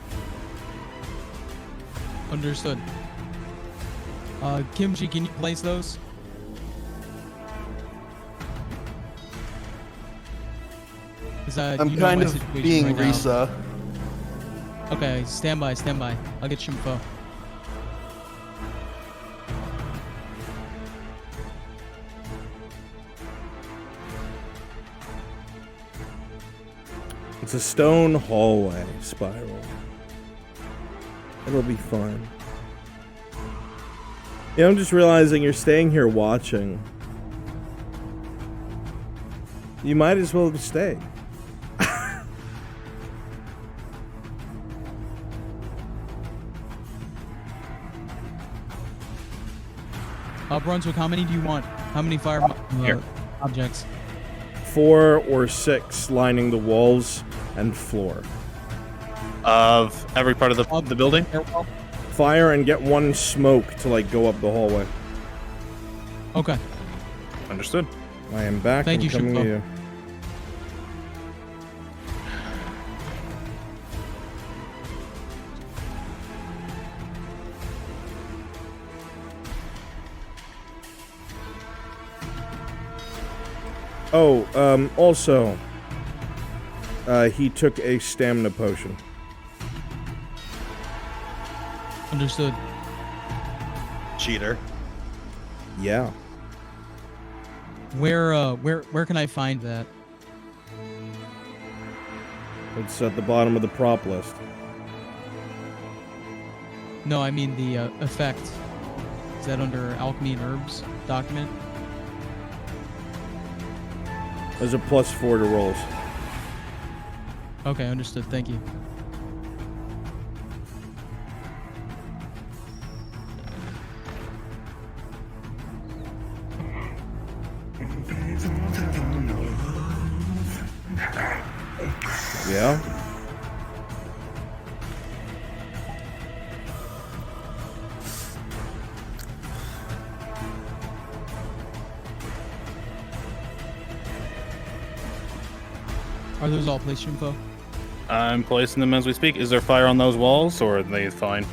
Understood. Kimchi, can you place those? I'm you know kind my of situation being right now. Risa. Okay, stand by, stand by. I'll get you info. It's a stone hallway spiral. It'll be fun. Yeah, I'm just realizing you're staying here watching. You might as well stay. Brunswick, how many do you want? How many fire objects? 4 or 6 lining the walls and floor. Of every part of the building? Fire and get 1 smoke to like go up the hallway. Okay. Understood. I am back. Thank and you, coming to Shimpo. you. Oh, also, he took a stamina potion. Understood. Cheater. Yeah. Where can I find that? It's at the bottom of the prop list. No, I mean the effect. Is that under alchemy and herbs document? There's a +4 to rolls. Okay, understood. Thank you. Yeah. Are those all placed info? I'm placing them as we speak. Is there fire on those walls, or are they fine?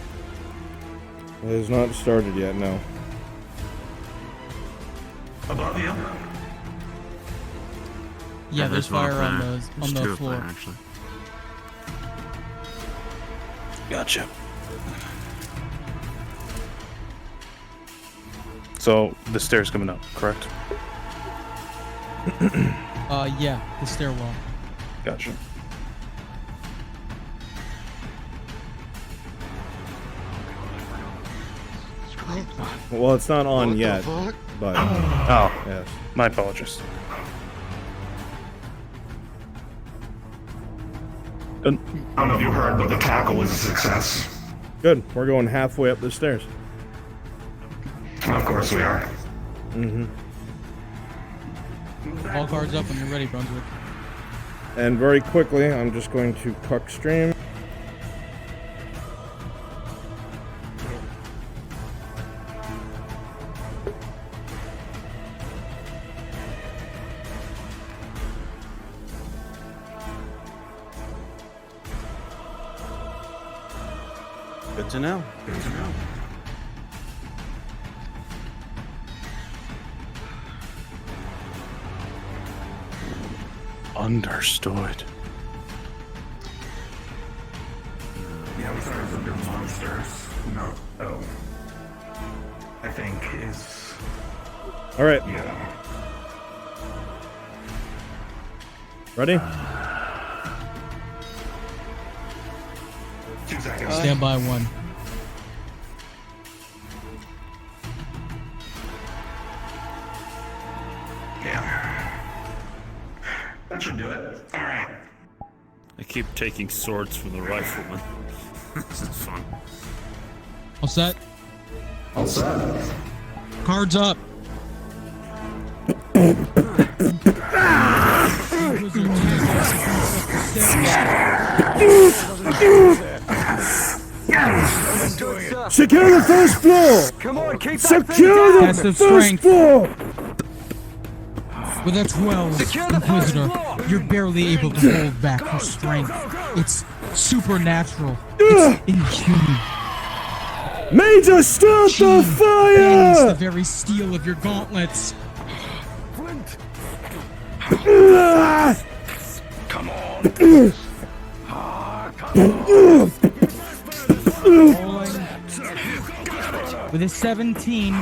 It has not started yet, no. Above you? Yeah, there's fire on the floor. Actually. Gotcha. So, the stairs coming up, correct? Yeah, the stairwell. Gotcha. Well, it's not on yet, fuck? but Oh, yes. my apologies. I don't know if you heard, but the tackle was a success. Good. We're going halfway up the stairs. Of course we are. Mm-hmm. All cards up when you're ready, Brunswick. And very quickly, I'm just going to cuck stream. Good to know. Good to know. Understood. Yeah, we started with the monsters. No. Oh. I think is. All right. Yeah. Ready? 2 seconds. Stand by 1. Yeah. That should do it. Alright. I keep taking swords from the rifleman. This is fun. All set? All set. Cards up. Secure the first floor! Come on, keep Secure the Test of first strength. floor! With a 12, Inquisitor, you're barely able to hold back your strength. It's supernatural. It's inhuman. Major, start the Bends the fire! very steel of your gauntlets. Come on. Rolling with a 17.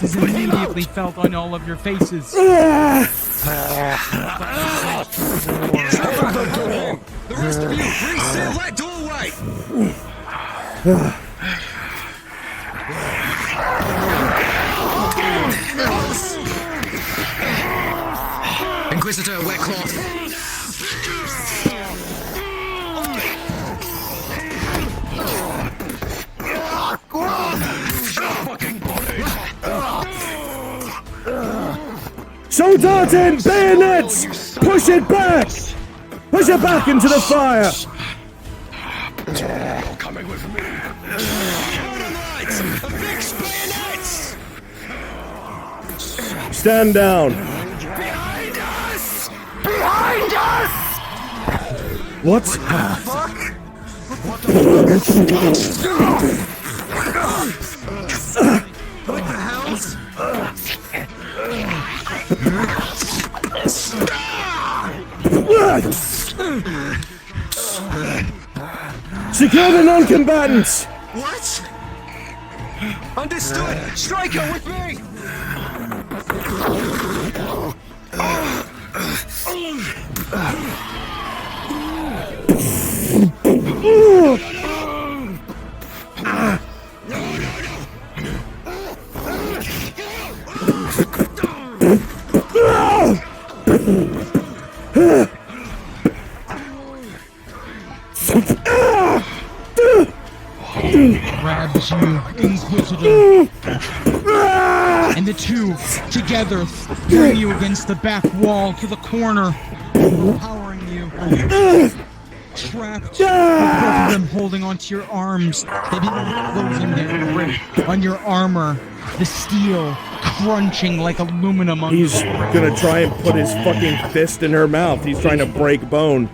This is immediately felt on all of your faces. The rest of you, reset that doorway! Inquisitor, wet cloth. So Dartin, bayonets! Push it back! Push it back into the fire! You're coming with me. Affix bayonets! Stand down. Behind us! Behind us! What? Fuck! What the hells? Secure the non-combatants! What? Understood! Striker with me! Grabs you, Inquisitor. And the two, together, throw you against the back wall to the corner, powering you. Trapped, with both of them holding onto your arms. They begin closing their grip on your armor, the steel crunching like aluminum on He's gonna try and put his fucking fist in her mouth. He's trying to break bone.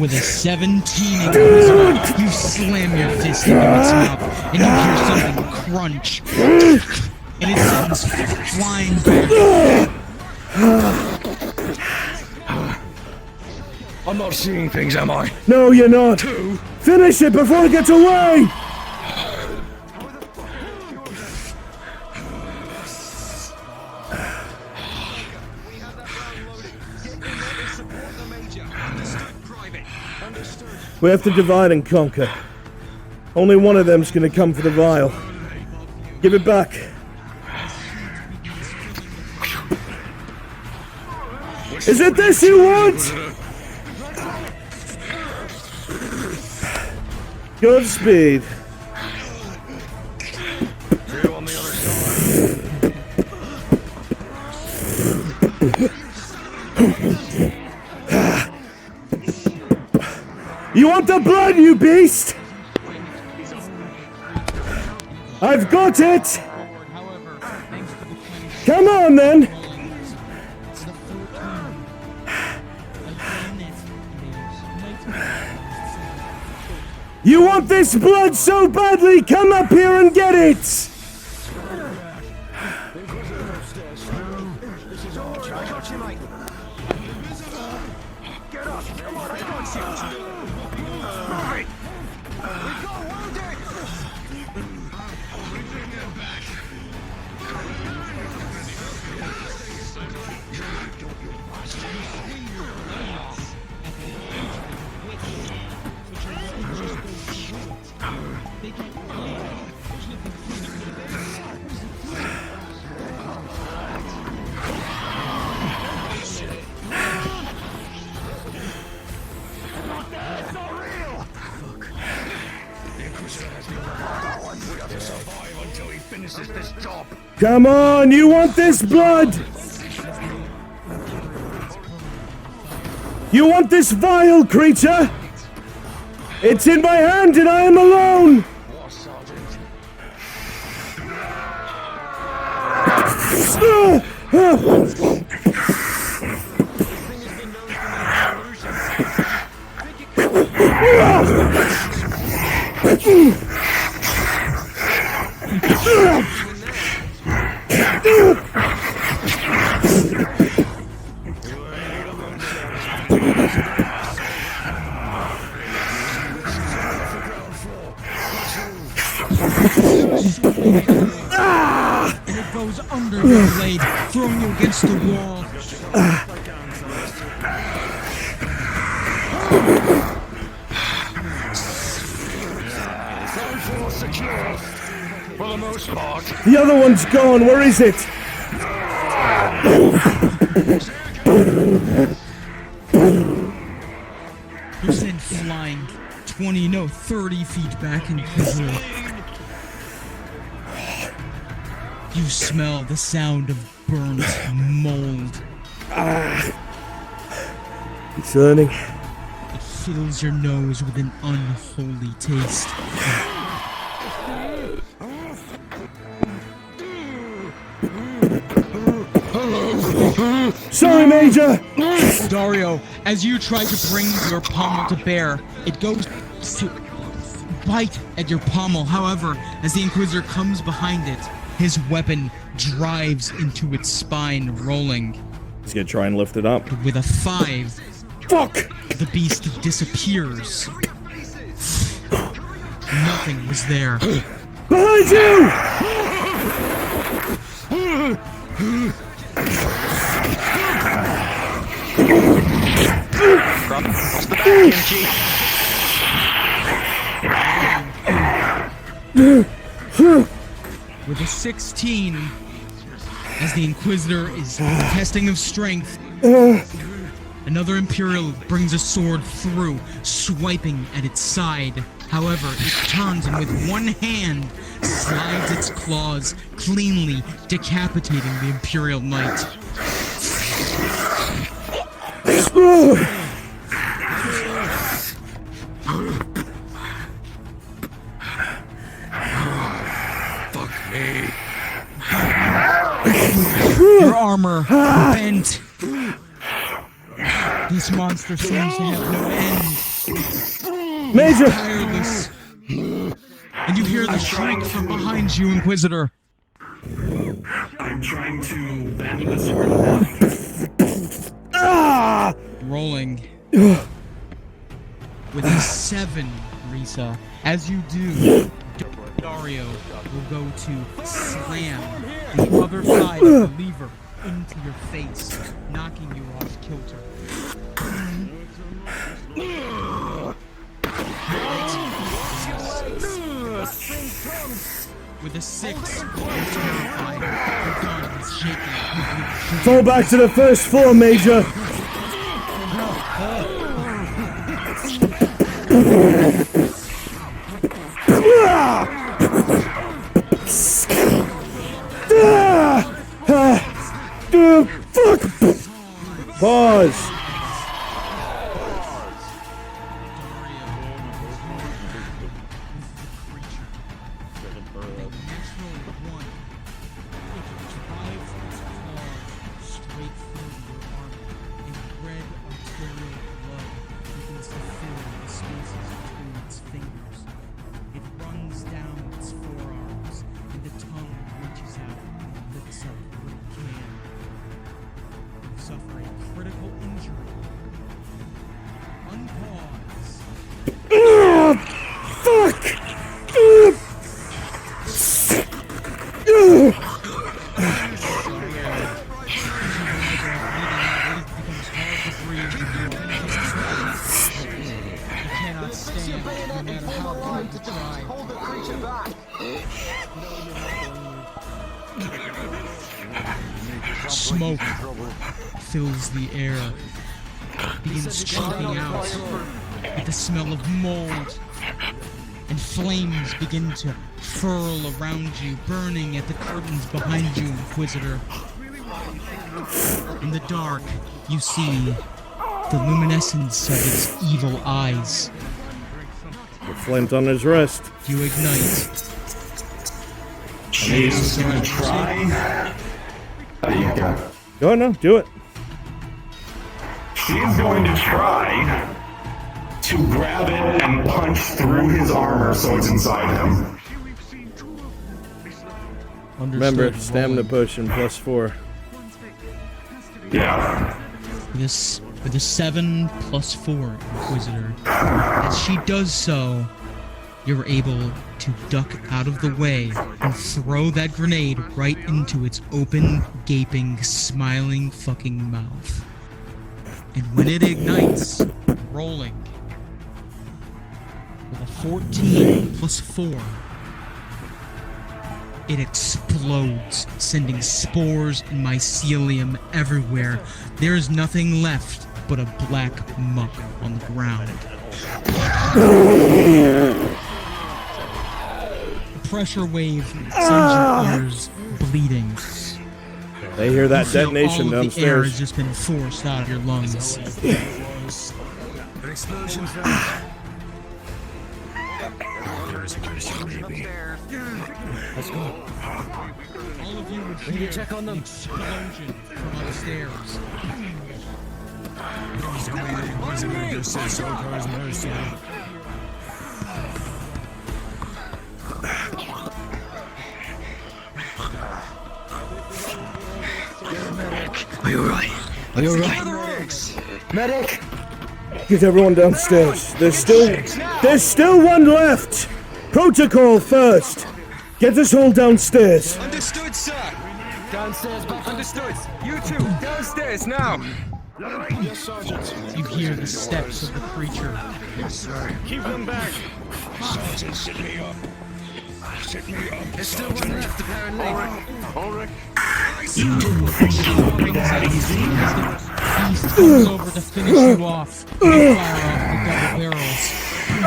With a 17 Inquisitor, you slam your fist into its mouth, and you hear something crunch, and it sends flying back. I'm not seeing things, am I? No, you're not. Finish it before it gets away! We have to divide and conquer. Only one of them's gonna come for the vial. Give it back. Is it this you want? Godspeed. You want the blood, you beast? I've got it! Come on, then! You want this blood so badly? Come up here and get it! Come on, you want this blood? You want this vile creature? It's in my hand and I am alone! And it goes under your blade, throwing you against the wall. For the most part. The other one's gone. Where is it? You send flying 20, no, 30 feet back into the room. You smell the sound of burnt mold. It's turning. It fills your nose with an unholy taste. Sorry, Major! Dario, as you try to bring your pommel to bear, it goes to bite at your pommel. However, as the Inquisitor comes behind it, his weapon drives into its spine, rolling. He's gonna try and lift it up. With a 5. Fuck! The beast disappears. Nothing was there. Behind you! With a 16, as the Inquisitor is testing of strength, another Imperial brings a sword through, swiping at its side. However, it turns and with one hand slides its claws, cleanly decapitating the Imperial Knight. Fuck me. Your armor bent. This monster seems to have no end. Major! Tireless. And you hear the shriek from behind you, Inquisitor. I'm trying to bend the sword. Ah! Rolling. With a 7, Risa. As you do, Dario will go to slam the other side of the lever into your face, knocking you off kilter. With a 6, you're terrified. Your gun is shaking. Fall back to the first floor, Major! Fuck! Pause! Smoke fills the air, begins choking out with the smell of mold, and flames begin to furl around you, burning at the curtains behind you, Inquisitor. In the dark, you see the luminescence of its evil eyes. The flint on his wrist. You ignite. She's gonna try. There you go. Go on now, do it. She's going to try to grab it and punch through his armor so it's inside him. Remember, stamina potion +4. Yeah. With a 7 + 4, Inquisitor. As she does so, you're able to duck out of the way and throw that grenade right into its open, gaping, smiling fucking mouth. And when it ignites, rolling with a 14 + 4, it explodes, sending spores and mycelium everywhere. There is nothing left but a black muck on the ground. The pressure wave sends your ears bleeding. They hear that You feel detonation all of the air downstairs. has just been forced out of your lungs. Explosions. Let's go. All of you would hear check on them. Explosion from upstairs. Are you alright? Are you alright? Medic! Get everyone downstairs. There's still one left. Protocol first. Get us all downstairs. Understood, sir. Downstairs, but understood. You two, downstairs now. Yes, Sergeant. You hear the steps of the creature. Yes, sir. Keep them back. Sergeant, sit me up. Sit me up. There's still one left, apparently. Ulrich. You didn't think it would be that easy. Beast comes over to finish you off. You fire off the double barrels.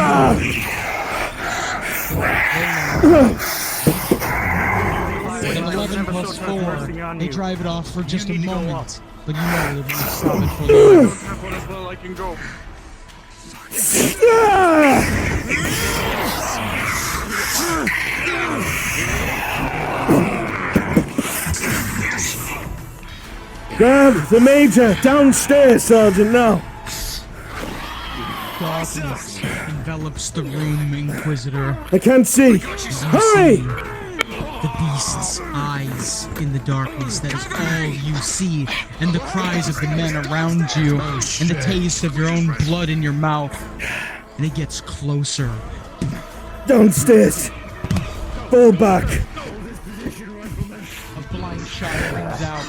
With an 11 + 4, they drive it off for just a moment, but you know they won't stop it for long. As well I can go. Grab the Major downstairs, Sergeant, now. Darkness envelops the room, Inquisitor. I can't see. Hurry! The beast's eyes in the darkness, that is all you see, and the cries of the men around you, and the taste of your own blood in your mouth. And it gets closer. Downstairs. Fall back. A blind shot rings out.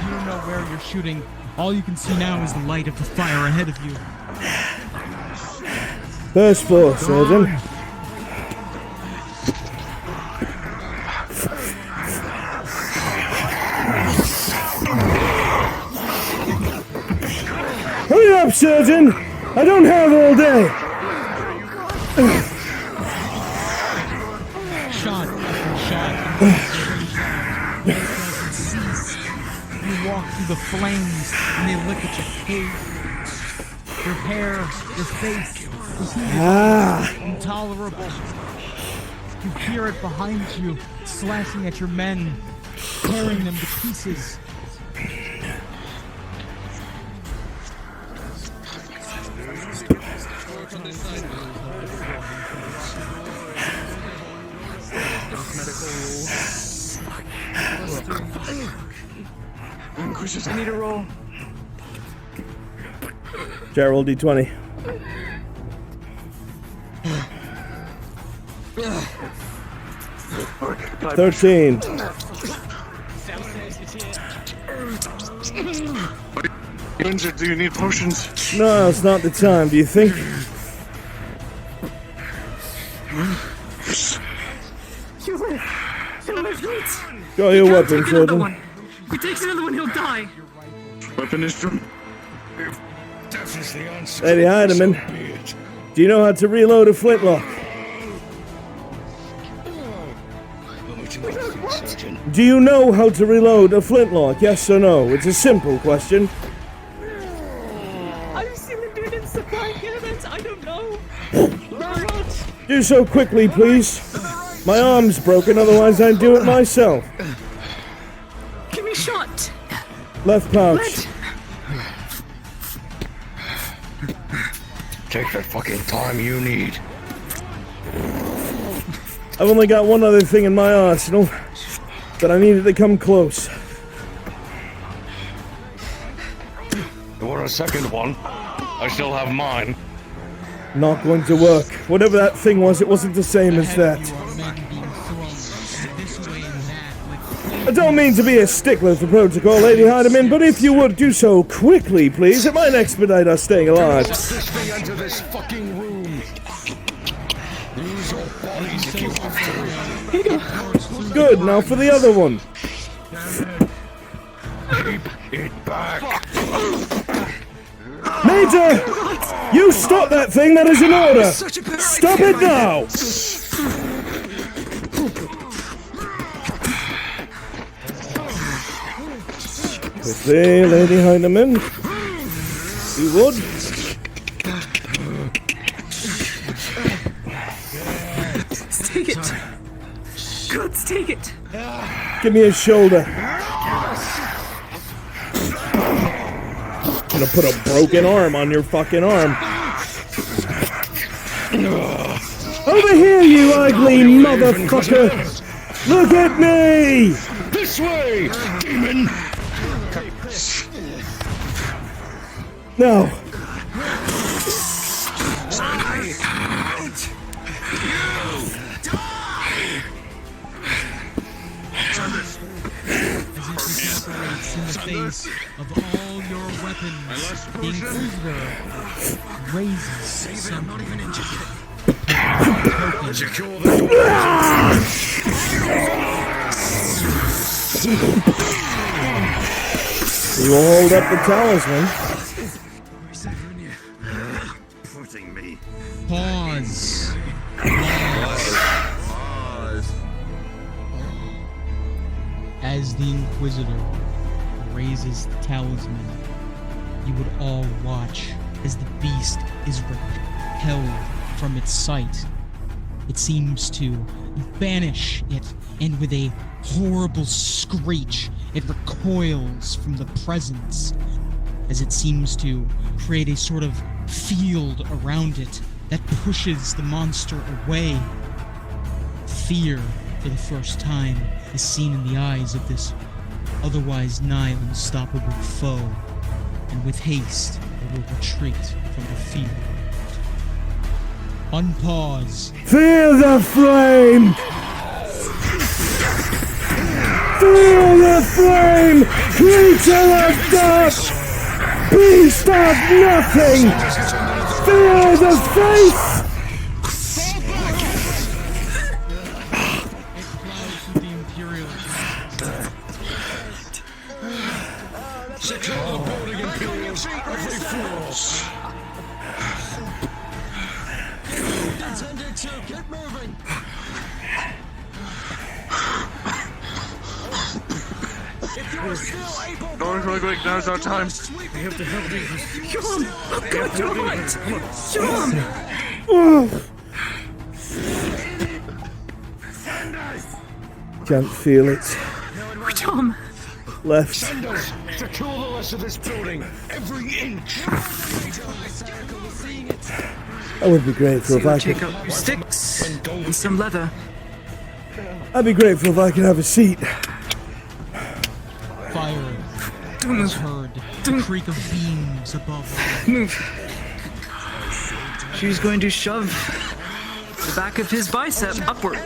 You don't know where you're shooting. All you can see now is the light of the fire ahead of you. First floor, Sergeant. Hurry up, Surgeon! I don't have all day! Shot after shot. Doesn't cease. You walk through the flames and they lick at your face, your hair, your face. The heat is intolerable. You hear it behind you, slashing at your men, tearing them to pieces. I need a roll. Gerald D20. $13. You injured? Do you need potions? No, it's not the time, do you think? Got your weapon, Sergeant. If he takes another one, he'll die. Weapon is from. Lady Heidemann, do you know how to reload a flintlock? Do you know how to reload a flintlock? Yes or no? It's a simple question. Supply humans, I don't know. Do so quickly, please. My arm's broken, otherwise I'd do it myself. Give me a shot. Left pouch. Take the fucking time you need. I've only got one other thing in my arsenal, but I needed to come close. You want a second one? I still have mine. Not going to work. Whatever that thing was, it wasn't the same as that. I don't mean to be a stickler for protocol, Lady Heidemann, but if you would do so quickly, please, it might expedite us staying alive. Get this thing into this fucking room. Use your bodies if you have to. Good, now for the other one. Keep it back. Major! You stop that thing, that is an order! Stop it now! Quickly, Lady Heidemann. You would? Take it. God, take it. Give me a shoulder. I'm gonna put a broken arm on your fucking arm. Over here, you ugly motherfucker! Look at me! This way, demon! No. In the face of all your weapons, the Inquisitor raises some Secure the door. You will hold up the talisman. Putting me. Pause. As the Inquisitor raises the talisman, you would all watch as the beast is repelled from its sight. It seems to banish it, and with a horrible screech, it recoils from the presence, as it seems to create a sort of field around it that pushes the monster away. Fear, for the first time, is seen in the eyes of this otherwise nigh unstoppable foe, and with haste it will retreat from the field. Unpause. Feel the flame! Feel the flame! Creature of dark! Beast of nothing! Feel the face! Secure the building, Imperials. Every force. Intended to get moving. If you are still able, Going really quick. Now's our time. We have to help these. John! Oh God, you're right! John! Can't feel it. Tom! Left. Senders, secure the rest of this building. Every inch. That would be grateful if I could. Take out your sticks and some leather. I'd be grateful if I could have a seat. Fire is heard. The creak of beams above. Move. She's going to shove the back of his bicep upward.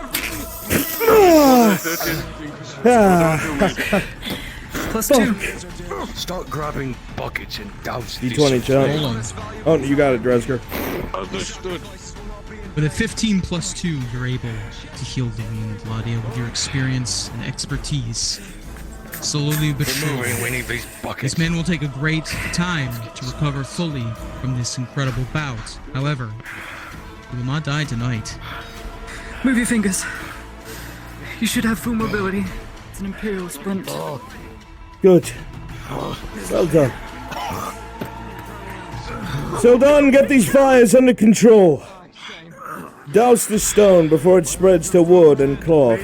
+2. Start grabbing buckets and douse D20, John. Oh, you got it, Dresker. Understood. With a 15 + 2, you're able to heal the wound, Ladia, with your experience and expertise. Slowly but surely, We need these buckets. this man will take a great time to recover fully from this incredible bout. However, he will not die tonight. Move your fingers. You should have full mobility. It's an Imperial sprint. Good. Well done. Sildon, get these fires under control. Douse the stone before it spreads to wood and cloth.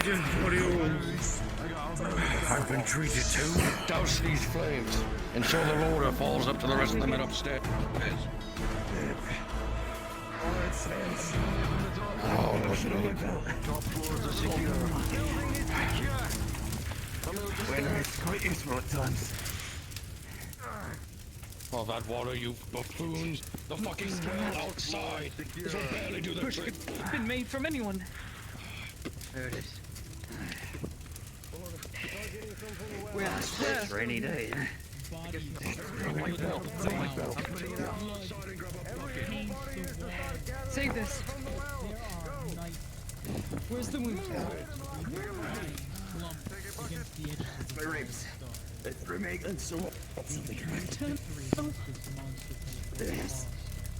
I've been treated too. Douse these flames, and so the order falls up to the rest of the men upstairs. Oh, listen to it. Top floors are secure. Quite useful at times. Oh, that water, you buffoons! The fucking well outside! This will barely do the trick! It's been made from anyone. There it is. Where? Rainy day. Save this. Where's the wound? My ribs. It's remaking so. This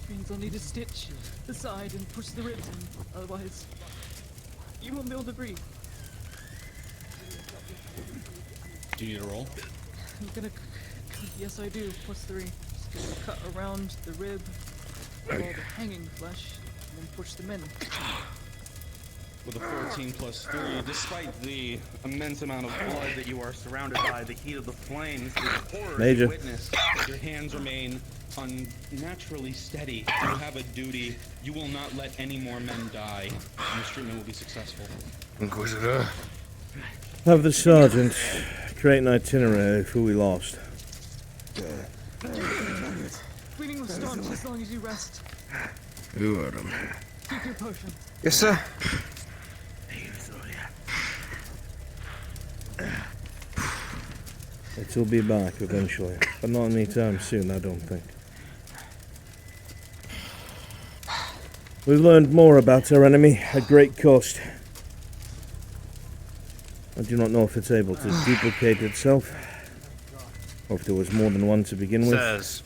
means I'll need to stitch the side and push the ribs in. Otherwise, you won't be able to breathe. Do you need a roll? I'm gonna. Yes, I do. +3. Just gonna cut around the rib, all the hanging flesh, and then push them in. With a 14 plus 3, despite the immense amount of blood that you are surrounded by, the heat of the flames, the horror Major. you witness, your hands remain unnaturally steady. You have a duty. You will not let any more men die, and this treatment will be successful. Inquisitor. Have the sergeant create an itinerary of who we lost. Bleeding will staunch as long as you rest. Who hurt him? Take your potion. Yes, sir. It'll be back eventually, but not anytime soon, I don't think. We've learned more about our enemy at great cost. I do not know if it's able to duplicate itself, or if there was more than one to begin with. Says.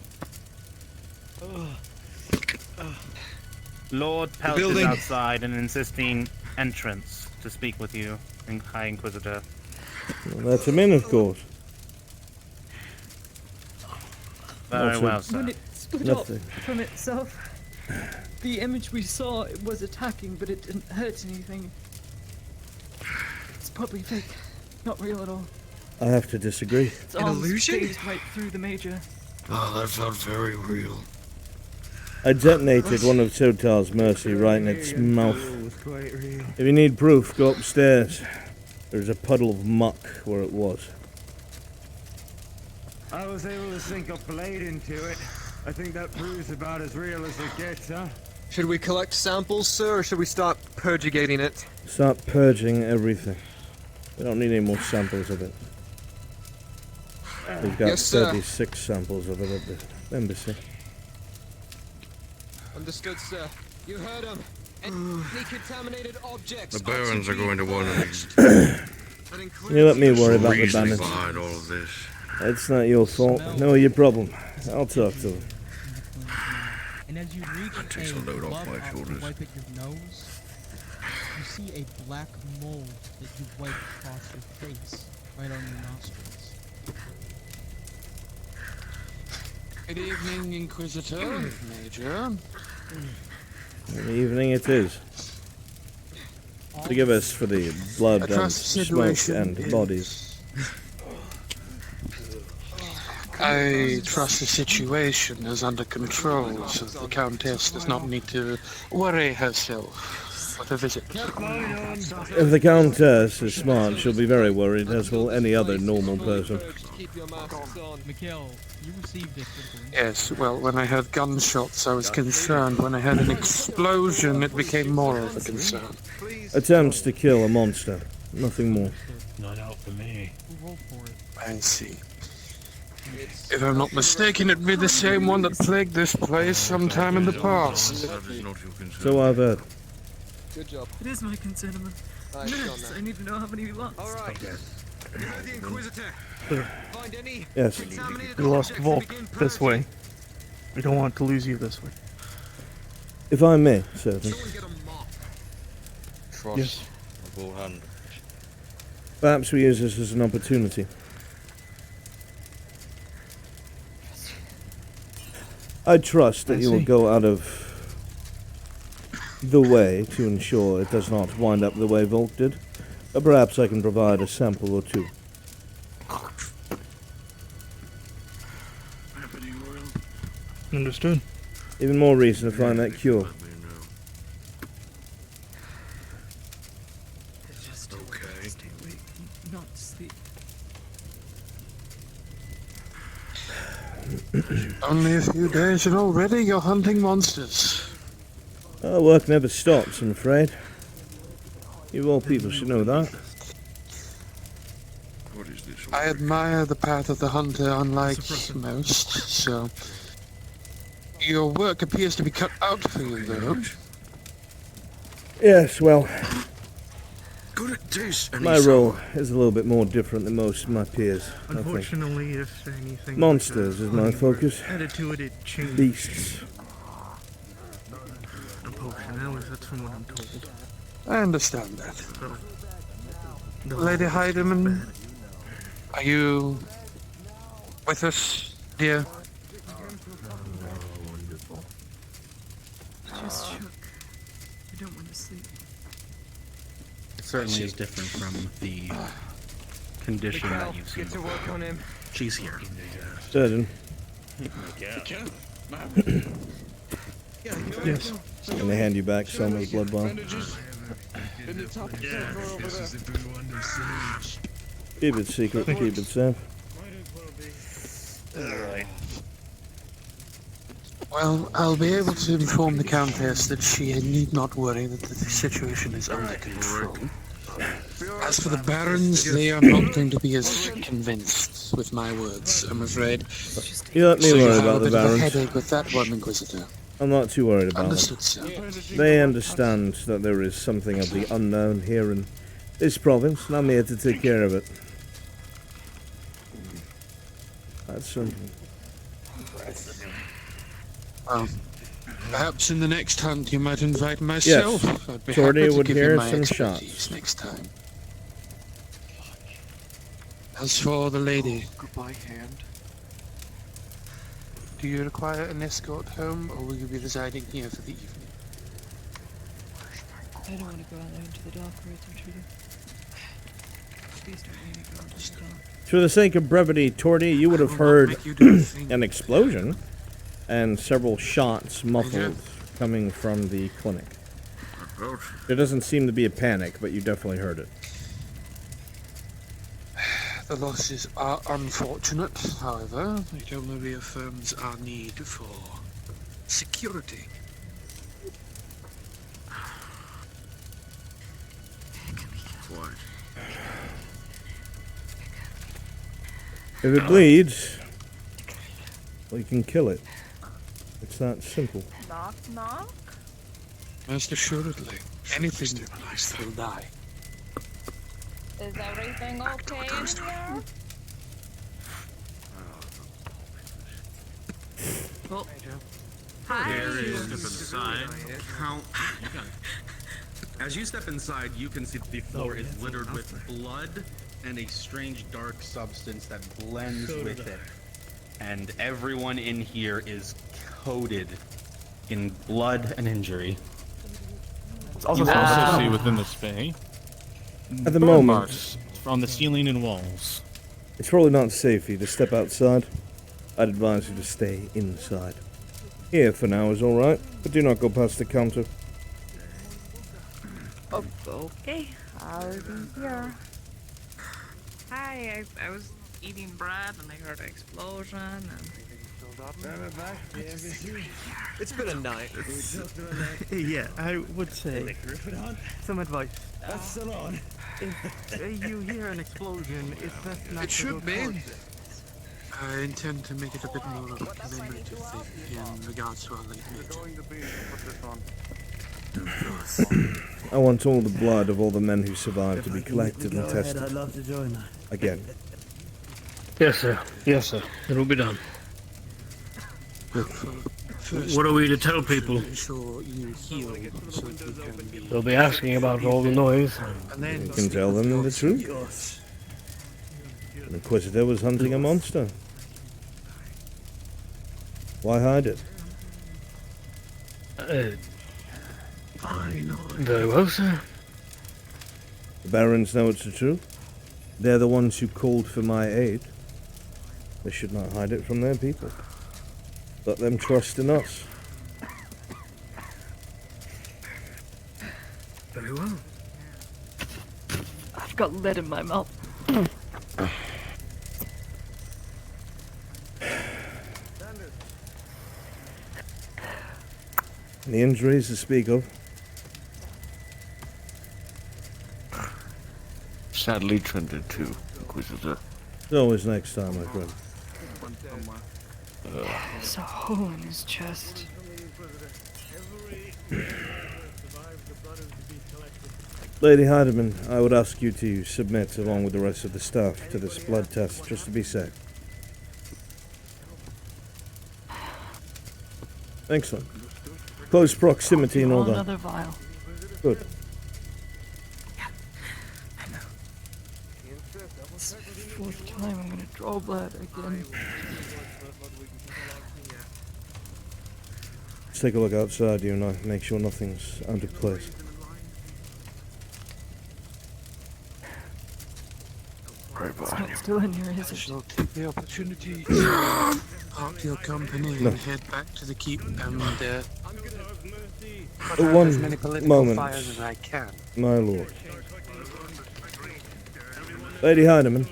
Lord Pelt is outside and insisting entrance to speak with you, High Inquisitor. Well, let him in, of course. Very Also, well, sir. When it split Nothing. up from itself, the image we saw was attacking, but it didn't hurt anything. It's probably fake, not real at all. I have to disagree. Its arms phased right through the major. Oh, that felt very real. I detonated one of Total's mercy right in its mouth. If you need proof, go upstairs. There's a puddle of muck where it was. I was able to sink a blade into it. I think that proves about as real as it gets, huh? Should we collect samples, sir, or should we start purgating it? Start purging everything. We don't need any more samples of it. We've got Yes, sir. 36 samples of it at the embassy. Understood, sir. You heard him. Any contaminated objects. The barons are going to want You let me worry about the reasoning bandits. behind all of this. It's not your fault. No, your problem. I'll talk to them. And as you reach That takes a load off my to shoulders. wipe at your nose, you see a black mold that you wipe across your face, right on your nostrils. Good evening, Inquisitor, Major. Good evening it is. Forgive us for the blood and trust the smoke situation and bodies. I trust the situation is under control, so the Countess does not need to worry herself with a visit. If the Countess is smart, she'll be very worried, as will any other normal person. Mikhail, you received it. Yes, well, when I heard gunshots, I was concerned. When I heard an explosion, it became more of a concern. Attempts to kill a monster. Nothing more. Not out for me. I see. If I'm not mistaken, it'd be the same one that plagued this place sometime in the past. So I've heard. Good job. It is my concern. Minutes. I need to know how many we lost. All right. The Inquisitor. Find any Yes. contaminated We lost objects Volk and begin this purging. way. We don't want to lose you this way. If I may, Sergeant. Yes. Perhaps we use this as an opportunity. I trust that you will go out of the way to ensure it does not wind up the way Volk did. But perhaps I can provide a sample or two. Understood. Even more reason to find that cure. It's just okay. Stay awake, not sleep. Only a few days and already you're hunting monsters. Work never stops, I'm afraid. You all people should know that. What is this? I admire the path of the hunter, unlike most, so... Your work appears to be cut out for you, though. Yes, well, Good at this. And my he's role is a little bit more different than most of my peers, I think. Unfortunately, if anything... Monsters is my focus. Added to it, it changed. Beasts. A potion, that's from what I'm told. I understand that. So, Lady Heidemann, are you with us, dear? Just shook. I don't want to sleep. It certainly is different from the condition that you've seen. Get to work on him. She's here. Certain. Yes. And they hand you back some of the blood vial. Keep it secret, keep it safe. Alright. Well, I'll be able to inform the Countess that she need not worry that the situation is under control. As for the Barons, they are not going to be as convinced with my words, I'm afraid. You let me So worry have about a the bit of a Barons. headache with that one, Inquisitor. I'm not too worried about Understood, it. sir. They understand that there is something of the unknown here in this province, and I'm here to take care of it. That's something. Perhaps in the next hunt you might invite myself. Yes, I'd be Jordy happy to would give you hear my some expertise shots. next time. As for the lady, Goodbye, hand. do you require an escort home, or will you be residing here for the evening? I don't want to go out there into the dark roads, Intruder. Please don't make me go into the dark. For the sake of brevity, Torty, you would have heard an explosion and several shots muffled coming from the clinic. There doesn't seem to be a panic, but you definitely heard it. The losses are unfortunate, however, it only reaffirms our need for security. What? If it bleeds, we can kill it. It's that simple. Knock, knock. Most assuredly, anything will die. Is everything okay in here? Well, Hi. As you step inside, you can see that the floor is littered with blood and a strange dark substance that blends with it. And everyone in here is coated in blood and injury. You also see within the space At the burn moment, marks from the ceiling and walls. it's probably not safe for you to step outside. I'd advise you to stay inside. Here for now is alright, but do not go past the counter. Oh, okay, I'll be here. Hi, I was eating bread and I heard an explosion and... It's been a night. Yeah, I would say some advice. That's still on. If you hear an explosion, it's best not It to should go be. towards it. I intend to make it a bit more of a commemorative thing in regards to our late mate. I want all the blood of all the men who survived to be collected and tested. I'd love to join. Again. Yes, sir. Yes, sir. It'll be done. What are we to tell people? Ensure you heal so that you can be... They'll be asking about all the noise. And then You can tell them the truth. An Inquisitor was hunting a monster. Why hide it? Very well, sir. The barons know it's the truth. They're the ones who called for my aid. They should not hide it from their people. Let them trust in us. Very well. I've got lead in my mouth. Any injuries to speak of? Sadly trended to Inquisitor. It's always next time, my friend. There's a hole in his chest. Lady Heidemann, I would ask you to submit, along with the rest of the staff, to this blood test, just to be safe. Excellent. Close proximity and all that. Another vial. Good. It's the fourth time I'm gonna draw blood again. Let's take a look outside, you and I. Make sure nothing's out of place. It's not still in here, is it? Shall take the opportunity to park your company No. and head back to the keep and put out One as many political moment, fires as I can. my lord. Lady Heidemann,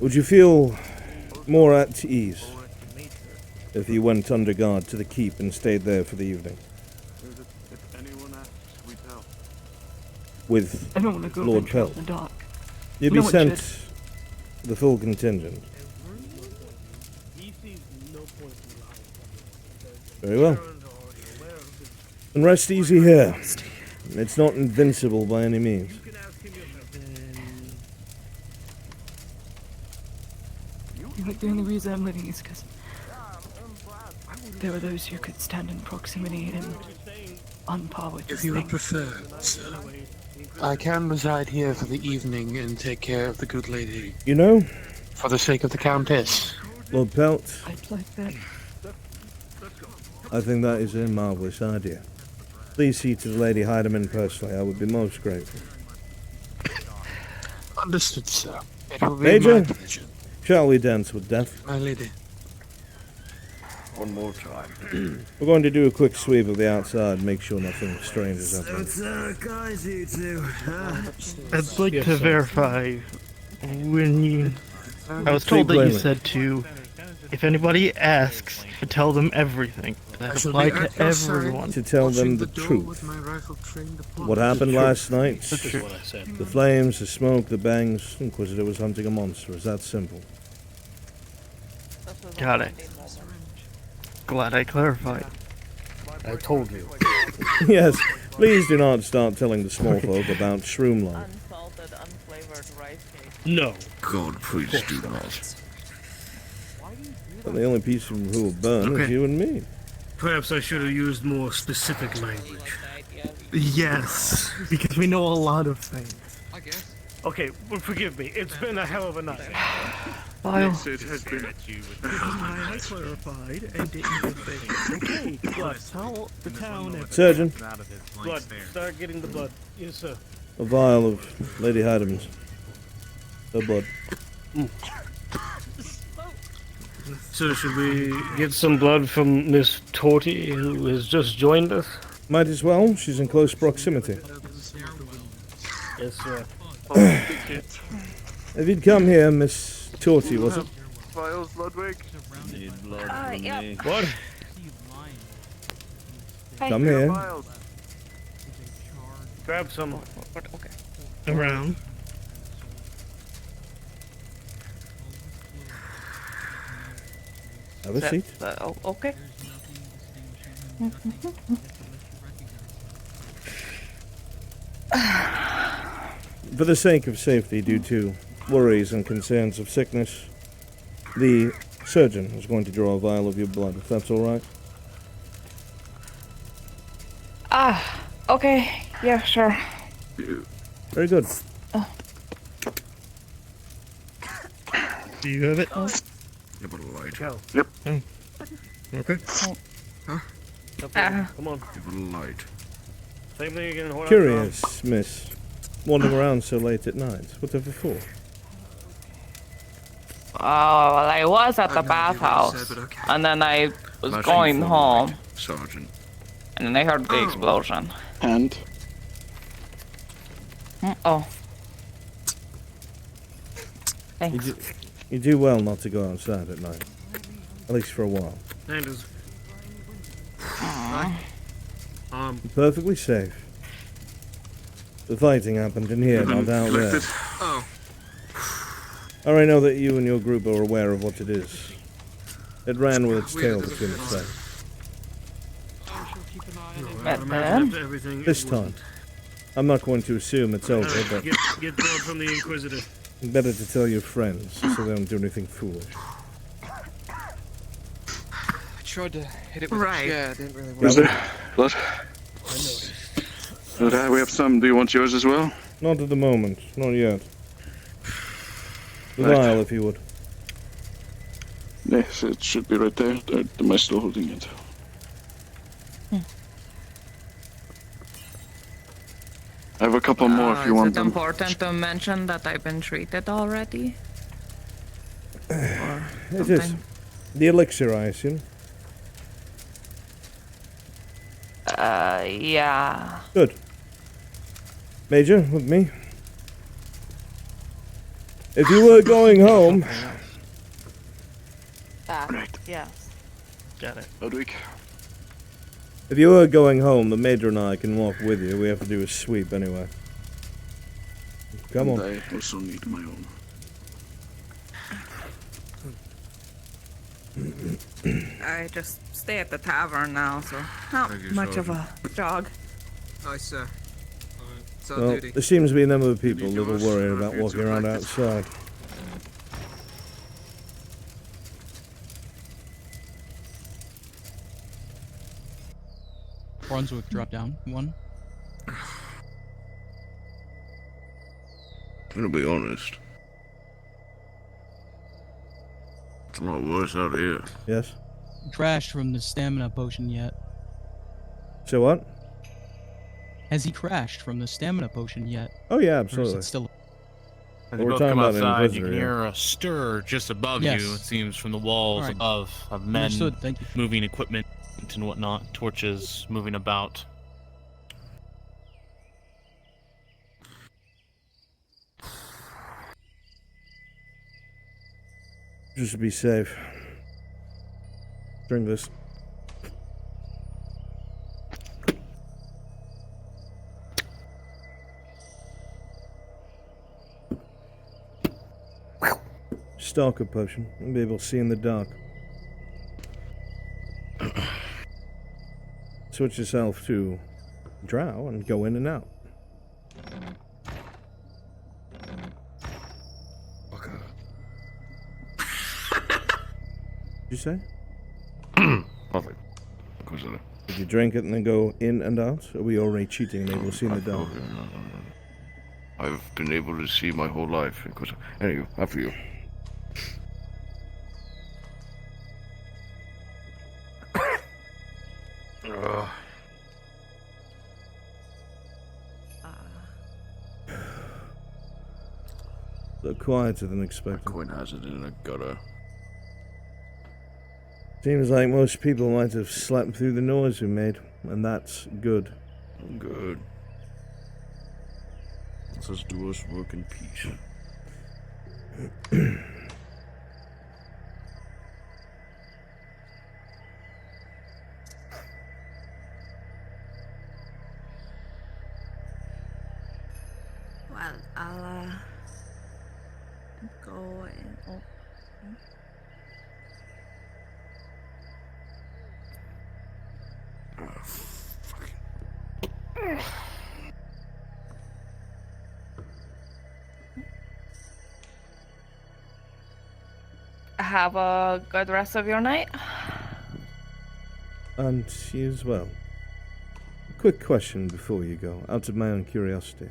would you feel more at ease if you went under guard to the keep and stayed there for the evening? With I don't want to go Lord venture out Pelt. in the dark. You'd You be know sent what, the full contingent. Very well. And rest easy here. It's not invincible by any means. Like, the only reason I'm living is because there were those who could stand in proximity and on par with this If you would thing. prefer, sir, I can reside here for the evening and take care of the good lady. You know, For the sake of the Countess. Lord Pelt, I'd like that. I think that is a marvellous idea. Please see to the Lady Heidemann personally. I would be most grateful. Understood, sir. It will be Major, my pleasure. shall we dance with death? My lady. One more time. We're going to do a quick sweep of the outside, make sure nothing strange is happening. guys, you two. I'd like Yes, to sir. verify when you. I was told Speak that you plainly. said to, if anybody asks, to tell them everything. That applied to everyone. To tell them the truth. What happened last night? That's true. What I said. The flames, the smoke, the bangs. Inquisitor was hunting a monster. It's that simple. Got it. Glad I clarified. I told you. Yes, please do not start telling the small folk about shroom life. Unsalted, unflavored rice cake. No. God, please do not. But the only people who will burn is Okay. you and me. Perhaps I should have used more specific language. Yes, because we know a lot of things. I guess. Okay, well, forgive me. It's been a hell of a night. Vile. It has been. I clarified and didn't get things. Okay, blood. Tell the town. Surgeon. Blood. Start getting the blood. Yes, sir. A vial of Lady Heidemann's. Her blood. So should we get some blood from Miss Torty, who has just joined us? Might as well. She's in close proximity. Yes, sir. If you'd come here, Miss Torty, was it? Vials, Ludwig. Need blood from yeah. me. What? Come here. Grab some Okay. around. Have a seat. Okay. For the sake of safety, due to worries and concerns of sickness, the surgeon is going to draw a vial of your blood, if that's all right. Okay. Yeah, sure. Very good. Do you have it? Give it a light. Go. Yep. Okay. Come on. Give it a light. Same thing again. Hold on. Curious, miss. Wandering around so late at night. Whatever for? Oh, well, I was at the bathhouse, and then I was Flashing going forward, home, Sergeant. and then I heard the explosion. And? Oh. Thanks. You do well not to go outside at night. At least for a while. Anders. You're perfectly safe. The fighting happened in here, not out there. Oh. I already know that you and your group are aware of what it is. It ran with its tail between its legs. This time. I'm not going to assume it's over, but Get word from the Inquisitor. better to tell your friends so they don't do anything foolish. I tried to hit it with a chair, didn't really work. Is there blood? We have some. Do you want yours as well? Not at the moment. Not yet. The Right. vial, if you would. Yes, it should be right there. Am I still holding it? I have a couple more if you want Is it them. important to mention that I've been treated already? Or It is. something? The elixir, I assume. Yeah. Good. Major, with me. If you were going home... Right. Yes. Got it. Ludwig. If you were going home, the Major and I can walk with you. We have to do a sweep anyway. Come on. And I also need my own. I just stay at the tavern now, so not much of a jog. Aye, sir. It's our Well, duty. there seems to be a number of people a little worried about walking around outside. Brunswick drop down. One. I'm gonna be honest. It's a lot worse out here. Yes? Crashed from the stamina potion yet? So what? Has he crashed from the stamina potion yet? Oh yeah, Or is absolutely. it still? As We're you both talking come about an outside, you Inquisitor, can yeah. hear a stir just above Yes. you, it seems, from the walls Alright. above, of men Understood, thank you. moving equipment and whatnot, torches moving about. Just to be safe. Drink this. Stalker potion. You'll be able to see in the dark. Switch yourself to drow and go in and out. Did you say? Nothing. Inquisitor. Did you drink it and then go in and out? Or are we already cheating and able to see in the dark? Okay, no. I've been able to see my whole life, Inquisitor. Anyway, after you. So quieter than expected. Coin has it in a gutter. Seems like most people might have slept through the noise we made, and that's good. Good. Let us do us work in peace. Well, I'll go and oh. Have a good rest of your night. And you as well. Quick question before you go, out of my own curiosity.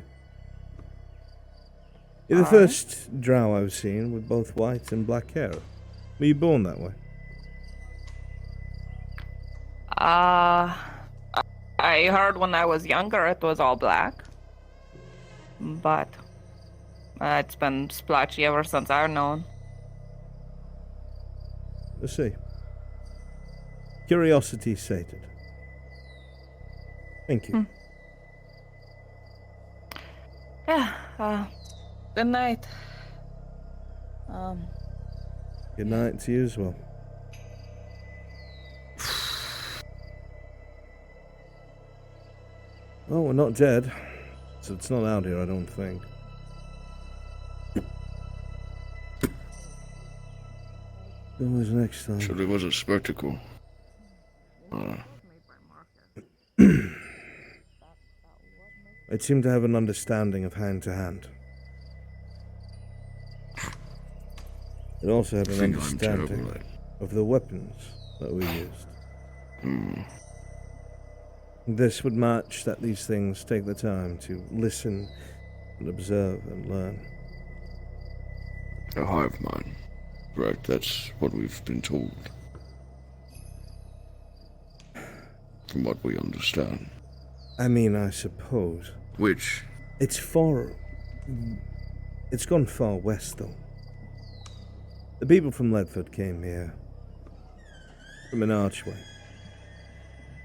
You're the first drow I've seen with both white and black hair. Were you born that way? I heard when I was younger it was all black. But it's been splotchy ever since I've known. Let's see. Curiosity sated. Thank you. Yeah, good night. Good night to you as well. Oh, we're not dead. So it's not out here, I don't think. Always next time. Surely was a spectacle. It seemed to have an understanding of hand to hand. It also had an understanding of the weapons that we used. This would match that these things take the time to listen and observe and learn. A hive mind. Right, that's what we've been told. From what we understand. I mean, I suppose. Which? It's far... It's gone far west, though. The people from Ledford came here from an archway.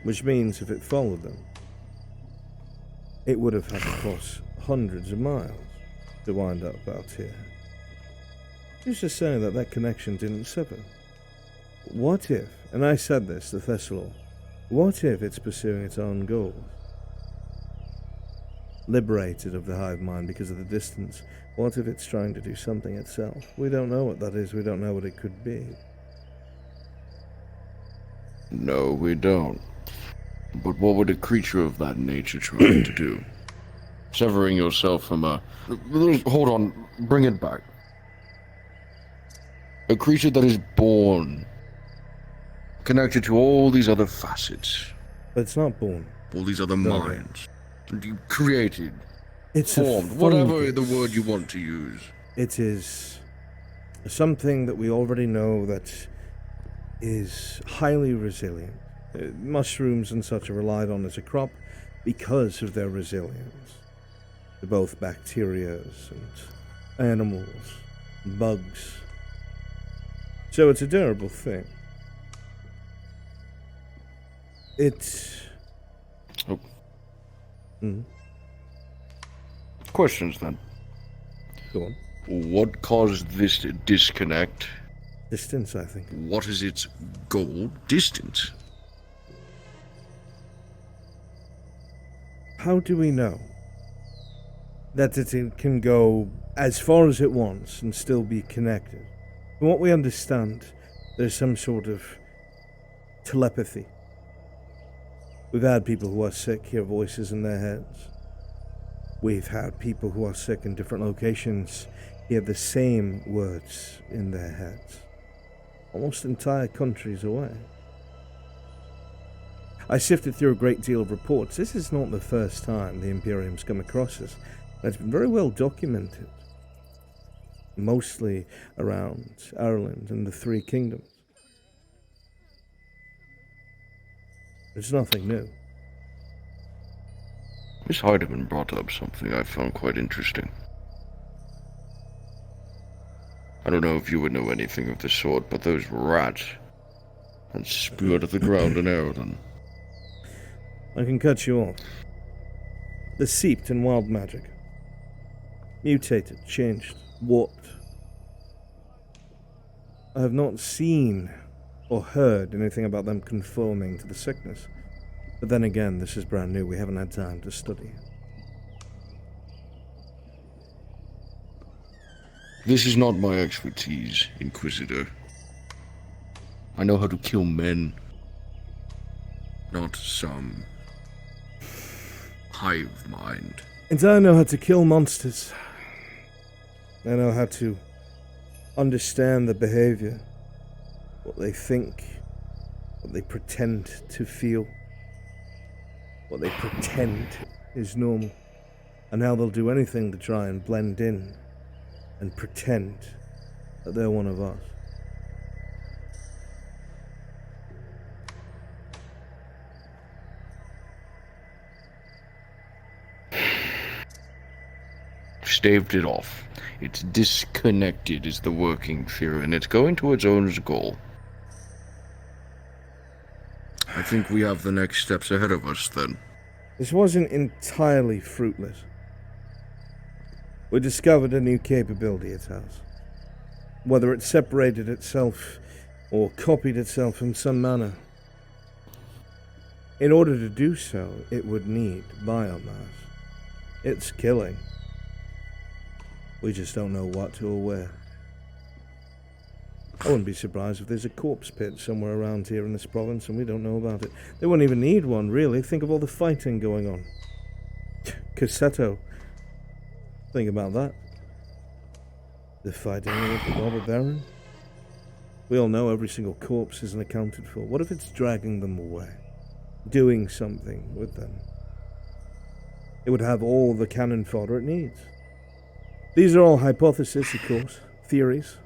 Which means if it followed them, it would have had to cross hundreds of miles to wind up out here. Who's to say that that connection didn't sever? What if, and I said this to Thessalor, what if it's pursuing its own goals? Liberated of the hive mind because of the distance, what if it's trying to do something itself? We don't know what that is, we don't know what it could be. No, we don't. But what would a creature of that nature try to do? Severing yourself from a... Hold on, bring it back. A creature that is born, connected to all these other facets. But it's not born. All these other minds. Created. It's formed. Whatever the word you want to use. It is something that we already know that is highly resilient. Mushrooms and such are relied on as a crop because of their resilience to both bacterias and animals, and bugs. So it's a durable thing. It's... Oh. Mm. Questions then. Go on. What caused this disconnect? Distance, I think. What is its goal? Distance. How do we know that it can go as far as it wants and still be connected? From what we understand, there's some sort of telepathy. We've had people who are sick hear voices in their heads. We've had people who are sick in different locations hear the same words in their heads. Almost entire countries away. I sifted through a great deal of reports. This is not the first time the Imperium's come across us. It's been very well documented. Mostly around Ireland and the Three Kingdoms. It's nothing new. Miss Heidemann brought up something I found quite interesting. I don't know if you would know anything of the sort, but those rats had spew out of the ground in Eredon. I can cut you off. They're seeped in wild magic. Mutated, changed, warped. I have not seen or heard anything about them conforming to the sickness. But then again, this is brand new. We haven't had time to study. This is not my expertise, Inquisitor. I know how to kill men. Not some hive mind. And I know how to kill monsters. I know how to understand the behavior, what they think, what they pretend to feel, what they pretend is normal, and how they'll do anything to try and blend in and pretend that they're one of us. staved it off. It's disconnected is the working theory, and it's going to its own goal. I think we have the next steps ahead of us, then. This wasn't entirely fruitless. We discovered a new capability at house. Whether it separated itself or copied itself in some manner. In order to do so, it would need biomass. It's killing. We just don't know what or where. I wouldn't be surprised if there's a corpse pit somewhere around here in this province and we don't know about it. They wouldn't even need one, really. Think of all the fighting going on. Cassetto. Think about that. The fighting with the robber baron. We all know every single corpse isn't accounted for. What if it's dragging them away? Doing something with them? It would have all the cannon fodder it needs. These are all hypotheses, of course. Theories.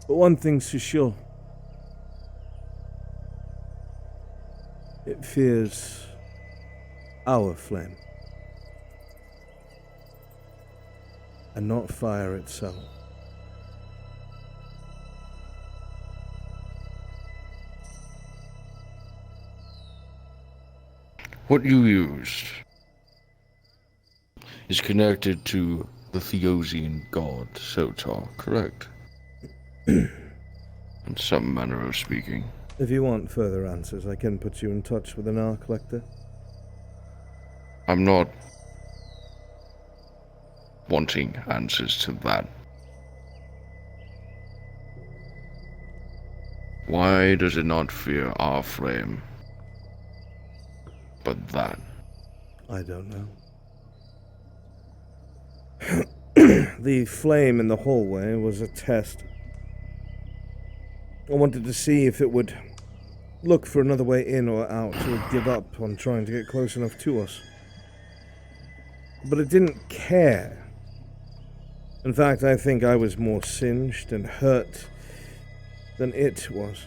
But one thing's for sure. It fears our flame. And not fire itself. What you used is connected to the Theosian god Sotar, correct? In some manner of speaking. If you want further answers, I can put you in touch with an art collector. I'm not wanting answers to that. Why does it not fear our flame? But that. I don't know. The flame in the hallway was a test. I wanted to see if it would look for another way in or out, or give up on trying to get close enough to us. But it didn't care. In fact, I think I was more singed and hurt than it was.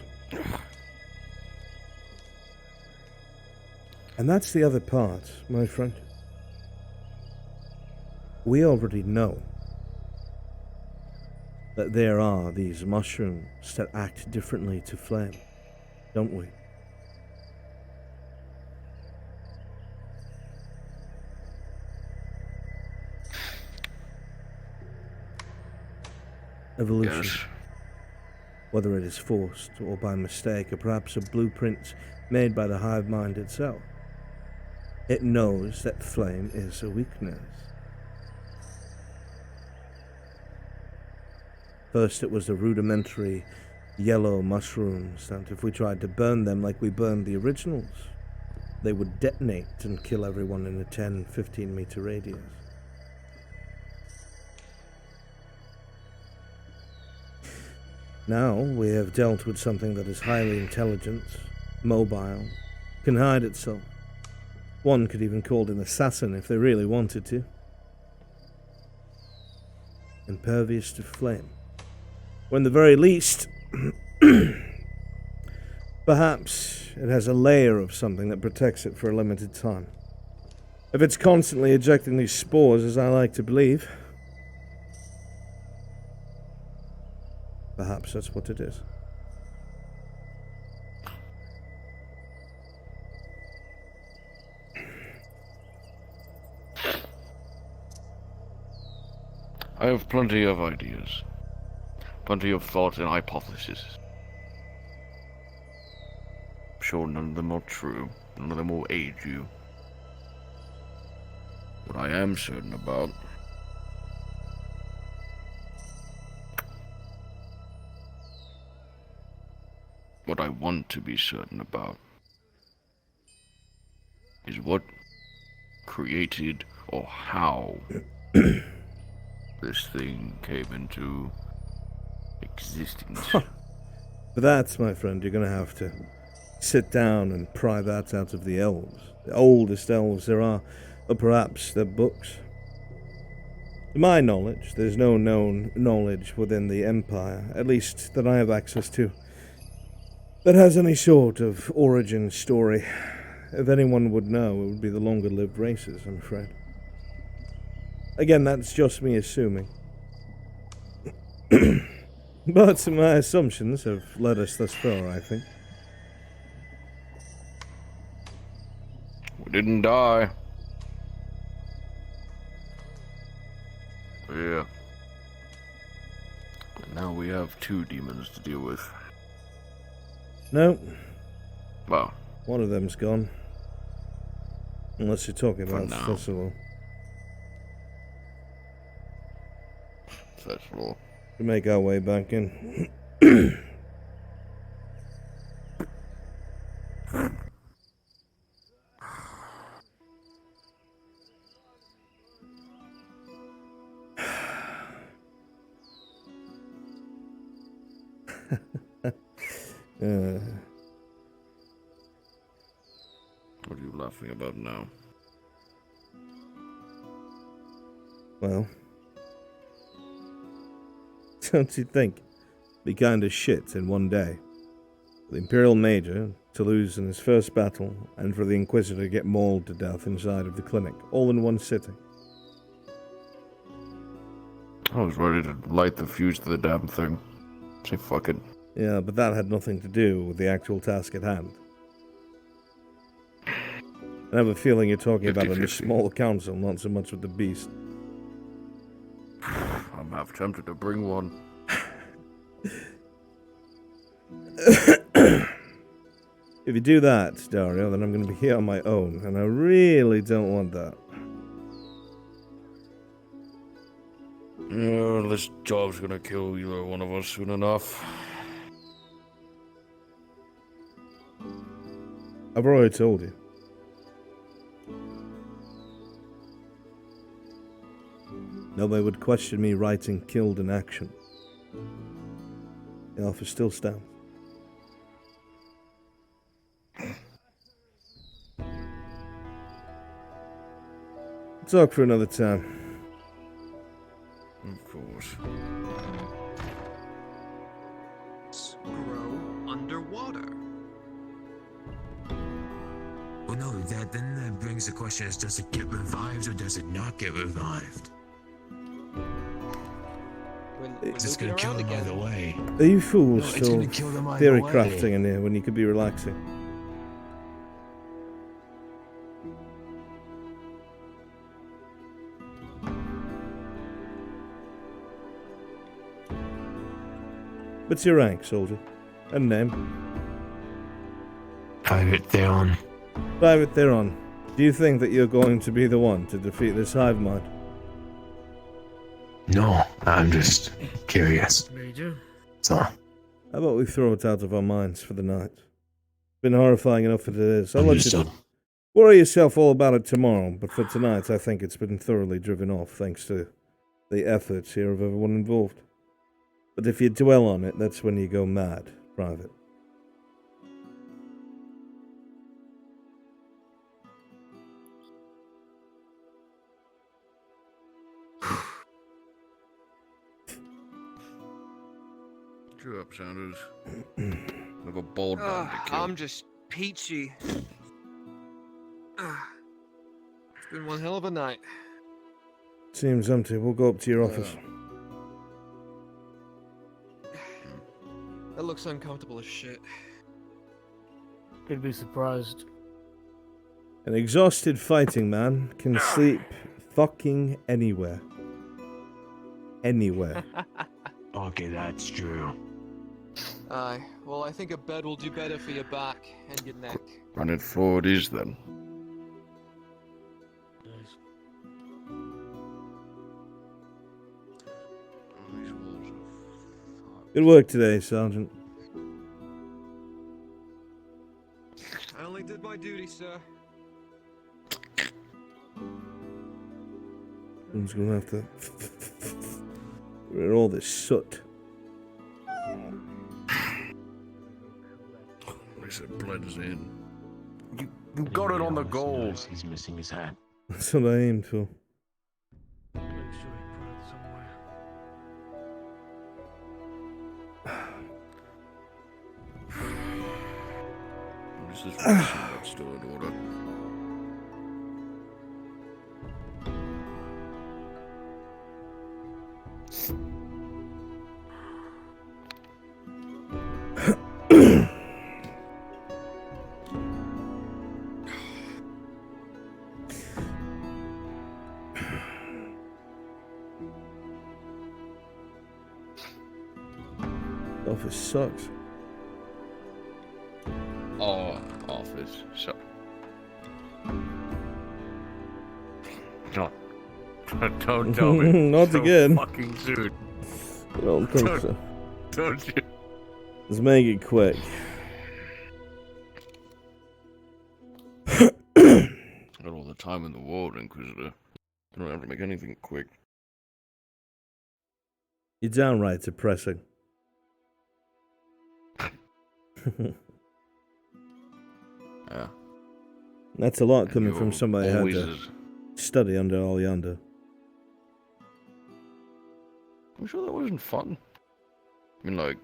And that's the other part, my friend. We already know that there are these mushrooms that act differently to flame, don't we? Evolution. Yes. Whether it is forced or by mistake, or perhaps a blueprint made by the hive mind itself. It knows that flame is a weakness. First it was the rudimentary yellow mushrooms that if we tried to burn them like we burned the originals, they would detonate and kill everyone in a 10-15 meter radius. Now we have dealt with something that is highly intelligent, mobile, can hide itself. One could even call it an assassin if they really wanted to. Impervious to flame. Or in the very least, perhaps it has a layer of something that protects it for a limited time. If it's constantly ejecting these spores, as I like to believe, perhaps that's what it is. I have plenty of ideas. Plenty of thoughts and hypotheses. I'm sure none of them are true. None of them will aid you. What I am certain about what I want to be certain about is what created or how this thing came into existence. But that's, my friend, you're going to have to sit down and pry that out of the elves. The oldest elves there are, or perhaps their books. To my knowledge, there's no known knowledge within the Empire, at least that I have access to, that has any sort of origin story. If anyone would know, it would be the longer-lived races, I'm afraid. Again, that's just me assuming. But my assumptions have led us thus far, I think. We didn't die. Yeah. And now we have 2 demons to deal with. No. Wow. One of them's gone. Unless you're talking For about now. Festival. Festival. To make our way back in. What are you laughing about now? Well, don't you think? Be kind of shit in one day. The Imperial Major to lose in his first battle, and for the Inquisitor to get mauled to death inside of the clinic, all in one sitting. I was ready to light the fuse to the damn thing. Say fuck it. Yeah, but that had nothing to do with the actual task at hand. I have a feeling you're talking about a small council, not so much with the beast. I'm half tempted to bring one. If you do that, Dario, then I'm going to be here on my own, and I really don't want that. Yeah, this job's gonna kill either one of us soon enough. I've already told you. Nobody would question me writing killed in action. The offer still stands. Talk for another time. Of course. Grow underwater. Well, no, that brings the question: is does it get revived or does it not get revived? Is this gonna kill them either way? Are you fools No, it's still gonna kill them either theory way. crafting in here when you could be relaxing? What's your rank, soldier? And name? Private Theron. Private Theron. Do you think that you're going to be the one to defeat this hive mind? No, I'm just curious. Major? So, How about we throw it out of our minds for the night? Been horrifying enough as it is. I'll let you worry yourself all about it tomorrow, but for tonight I think it's been thoroughly driven off thanks to the efforts here of everyone involved. But if you dwell on it, that's when you go mad, Private. Cheer up, Sanders. Like a bold man to kill. I'm just peachy. It's been one hell of a night. Seems empty. We'll go up to your office. That looks uncomfortable as shit. Could be surprised. An exhausted fighting man can sleep fucking anywhere. Anywhere. okay, that's true. Aye. Well, I think a bed will do better for your back and your neck. Granite floor it is then. Good work today, Sergeant. I only did my duty, sir. I'm just gonna have to wear all this soot. They said blends in. You got it on the gold. He's missing his hat. That's what I aimed for. This is that's still in order. Office sucks. Oh, office. So. Don't tell me. Not so again. Fucking soon. I don't think so. Don't you? Let's make it quick. Got all the time in the world, Inquisitor. You don't have to make anything quick. You're downright depressing. Yeah. That's a lot coming from somebody who had always to study under Oleander. I'm sure that wasn't fun. I mean, like,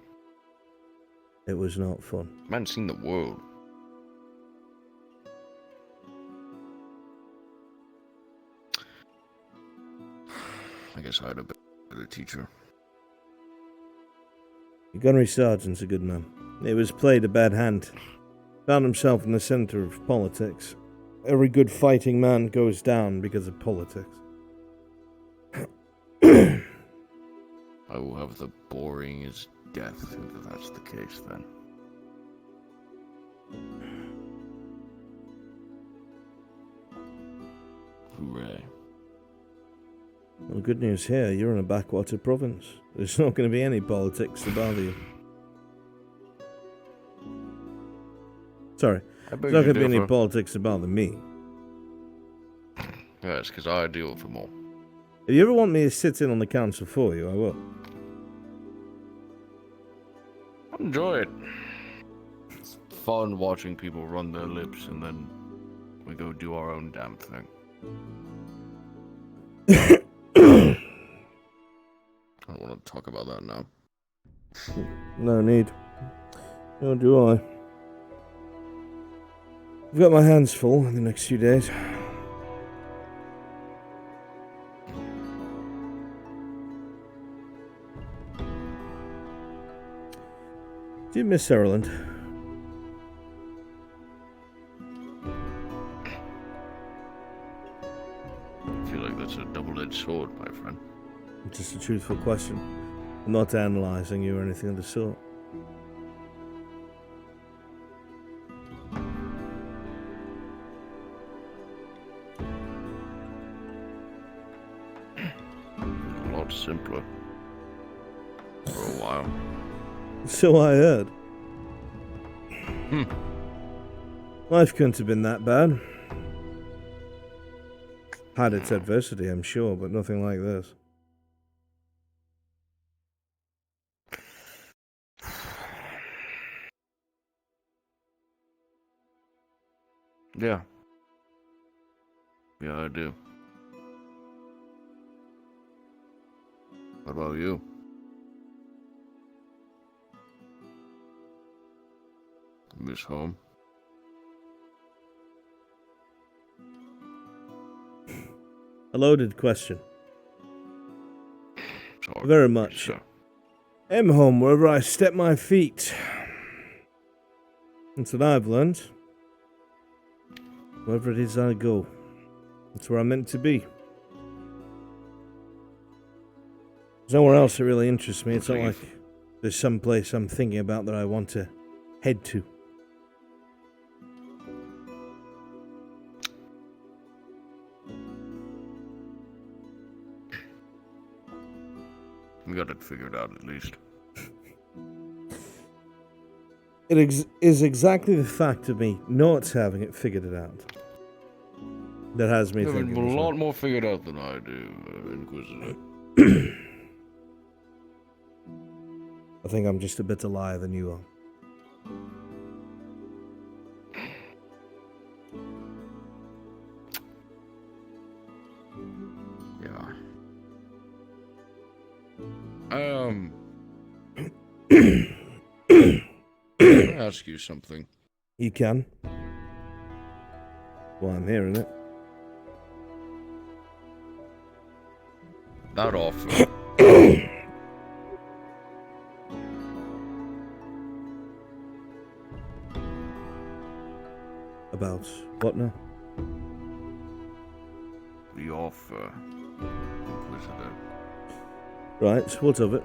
It was not fun. man seen the world. I guess I had a better teacher. The gunnery sergeant's a good man. He was played a bad hand. Found himself in the center of politics. Every good fighting man goes down because of politics. I will have the boring as death if that's the case then. Hooray. Well, good news here, you're in a backwater province. There's not going to be any politics to bother you. Sorry, there's not going to be any politics to bother me. Yes, because I deal with them all. If you ever want me to sit in on the council for you, I will. Enjoy it. It's fun watching people run their lips and then we go do our own damn thing. I don't want to talk about that now. No need. Nor do I. I've got my hands full in the next few days. Do you miss Ireland? I feel like that's a double-edged sword, my friend. It's just a truthful question. I'm not analysing you or anything of the sort. A lot simpler. For a while. So I heard. Life couldn't have been that bad. Had its adversity, I'm sure, but nothing like this. Yeah. Yeah, I do. What about you? Miss home? A loaded question. Sorry, very much. sir. I'm home wherever I step my feet. That's what I've learned. Wherever it is I go, that's where I'm meant to be. There's nowhere else that really interests me. It's not like there's some place I'm thinking about that I want to head to. We got it figured out at least. It is exactly the fact of me not having it figured it out that has me You have thinking. a this lot way. more figured out than I do, Inquisitor. I think I'm just a better liar than you are. Yeah. Can I ask you something? You can. Well, I'm hearing it. That offer. About what now? The offer, Inquisitor. Right, what of it?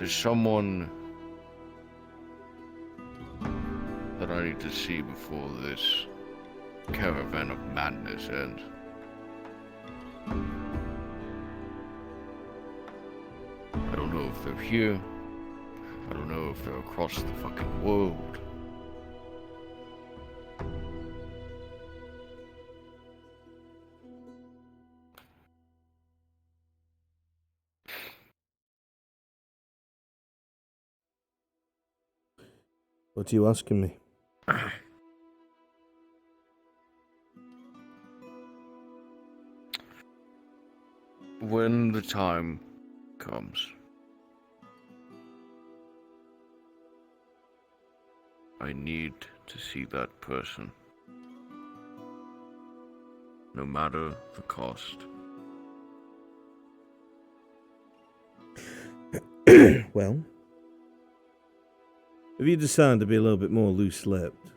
There's someone that I need to see before this caravan of madness ends. I don't know if they're here. I don't know if they're across the fucking world. What are you asking me? When the time comes, I need to see that person, no matter the cost. Well, if you decide to be a little bit more loose-lipped,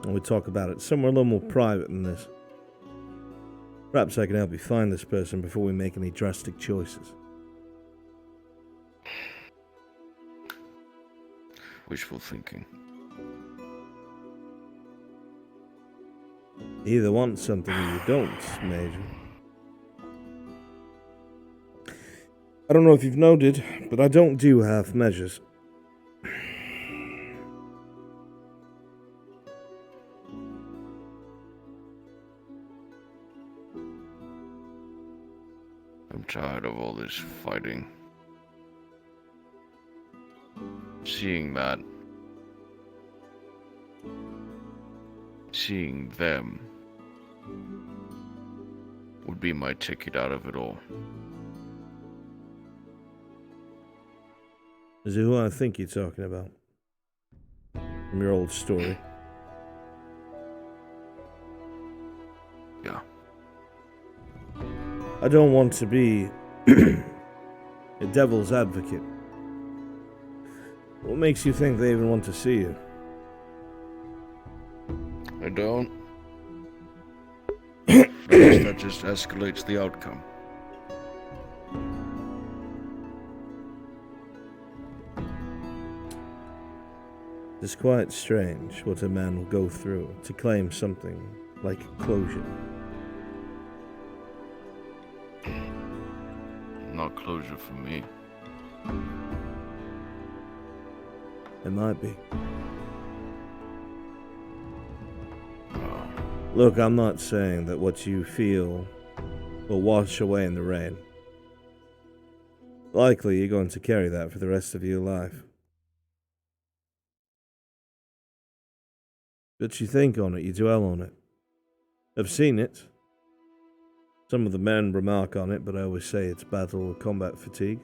and we talk about it somewhere a little more private than this, perhaps I can help you find this person before we make any drastic choices. Wishful thinking. You either want something or you don't, Major. I don't know if you've noted, but I don't do half measures. I'm tired of all this fighting. Seeing that. Seeing them would be my ticket out of it all. Is it who I think you're talking about? From your old story? Yeah. I don't want to be a devil's advocate. What makes you think they even want to see you? I don't. I guess that just escalates the outcome. It's quite strange what a man will go through to claim something like closure. Not closure for me. It might be. Look, I'm not saying that what you feel will wash away in the rain. Likely you're going to carry that for the rest of your life. But you think on it, you dwell on it. I've seen it. Some of the men remark on it, but I always say it's battle or combat fatigue.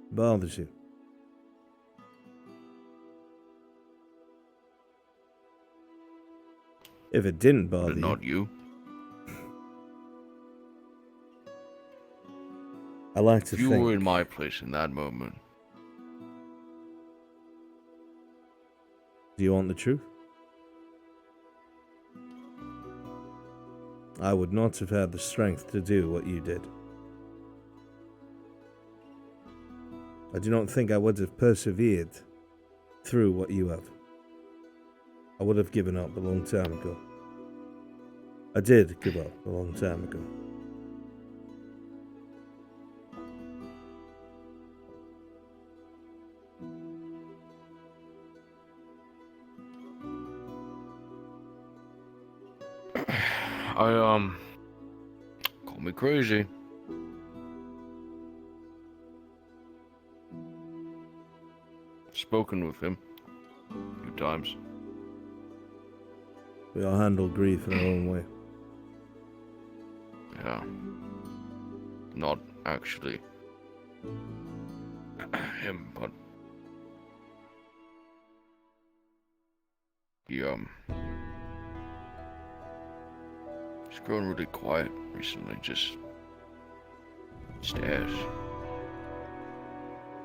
Bothers you. If it didn't bother you. Not you. I like to think. think. You were in my place in that moment. Do you want the truth? I would not have had the strength to do what you did. I do not think I would have persevered through what you have. I would have given up a long time ago. I did give up a long time ago. Call me crazy. Spoken with him a few times. We all handle grief in our own way. Yeah. Not actually him, but he, he's grown really quiet recently, just stares,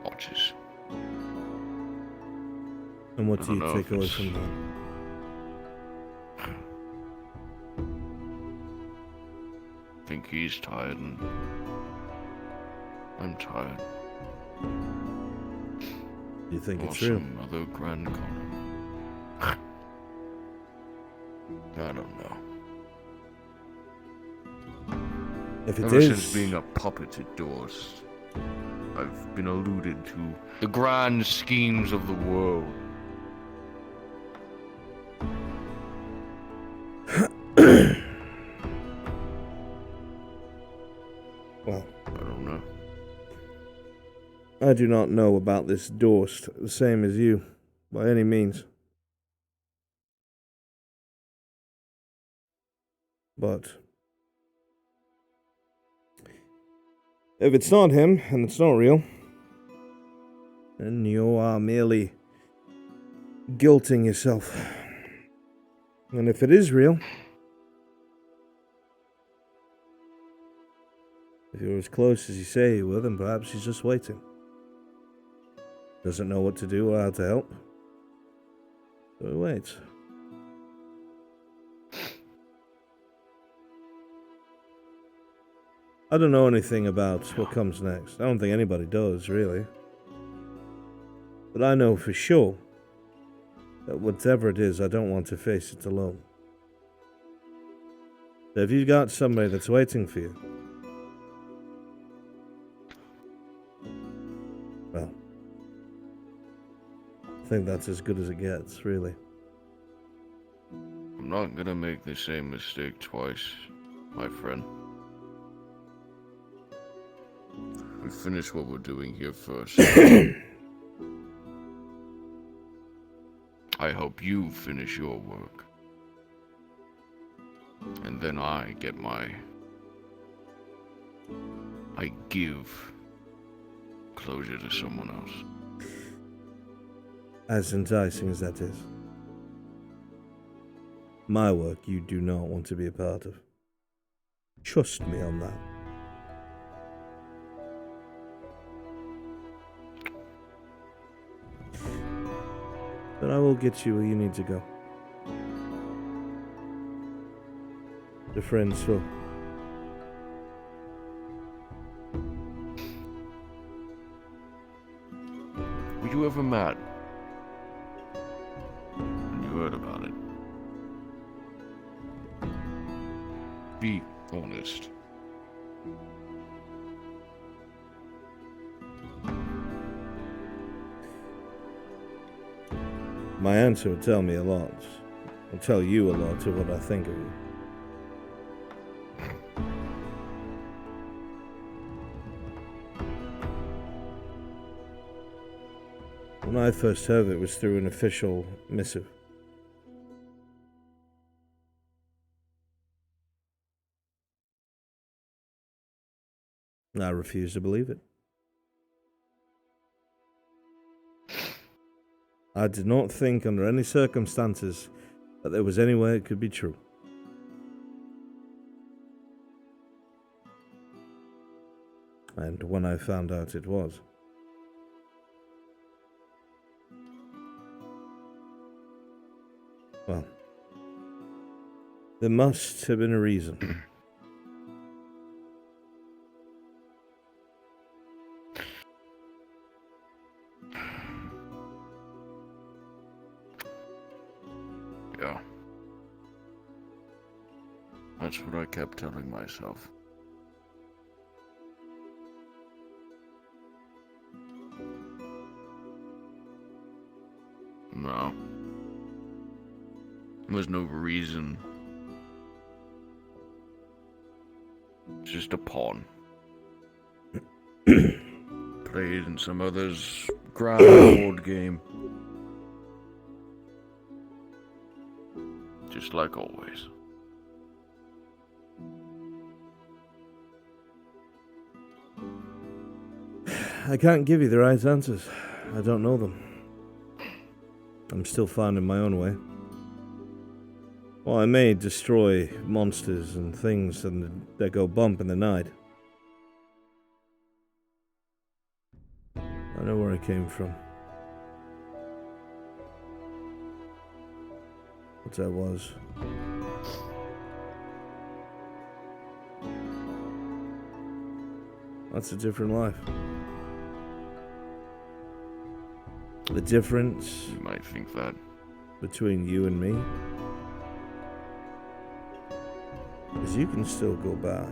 watches. And what do you take away from that? I think he's tired and I'm tired. Do you think Or it's true? some other grand con. I don't know. If it Ever is, since being a puppet at doors, I've been alluded to the grand schemes of the world. well, I don't know. I do not know about this Dorst the same as you, by any means. But if it's not him, and it's not real, then you are merely guilting yourself. And if it is real, if you're as close as you say you were, then perhaps he's just waiting. Doesn't know what to do or how to help. So he waits. I don't know anything about what comes next. I don't think anybody does, really. But I know for sure that whatever it is, I don't want to face it alone. So if you've got somebody that's waiting for you, well, I think that's as good as it gets, really. I'm not gonna make the same mistake twice, my friend. We finish what we're doing here first. I hope you finish your work. And then I get my... I give closure to someone else. As enticing as that is. My work you do not want to be a part of. Trust me on that. But I will get you where you need to go. The friends will. Were you ever mad when you heard about it? Be honest. My answer will tell me a lot. I'll tell you a lot of what I think of you. When I first heard it was through an official missive. I refused to believe it. I did not think under any circumstances that there was any way it could be true. And when I found out it was, well, there must have been a reason. Yeah. That's what I kept telling myself. No. There's no reason. It's just a pawn. Played in some other's grand board game. Just like always. I can't give you the right answers. I don't know them. I'm still finding my own way. Well, I may destroy monsters and things that go bump in the night. I know where I came from. What I was. That's a different life. The difference You might think that. between you and me is you can still go back.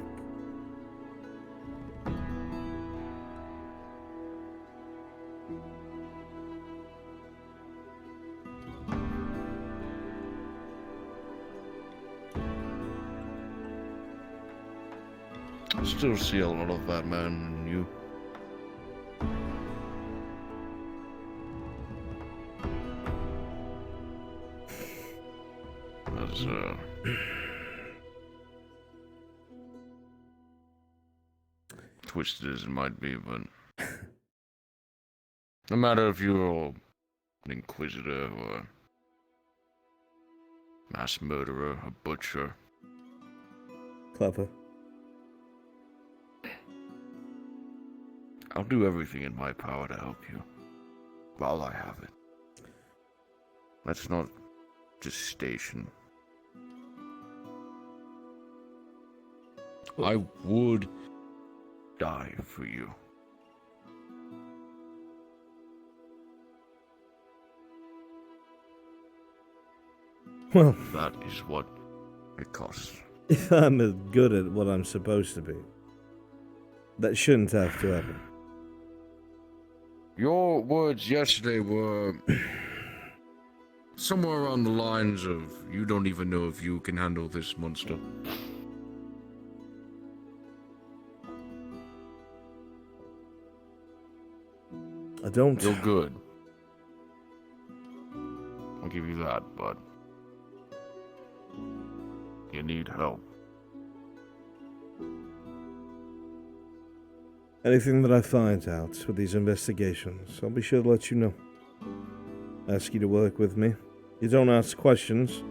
I still see a lot of that man in you. As, twisted as it might be, but no matter if you're an inquisitor or a mass murderer, a butcher. Clever. I'll do everything in my power to help you while I have it. Let's not just station. I would die for you. Well, that is what it costs. If I'm as good at what I'm supposed to be, that shouldn't have to happen. Your words yesterday were somewhere around the lines of, you don't even know if you can handle this monster. I don't. You're good. I'll give you that, but you need help. Anything that I find out with these investigations, I'll be sure to let you know. Ask you to work with me. You don't ask questions.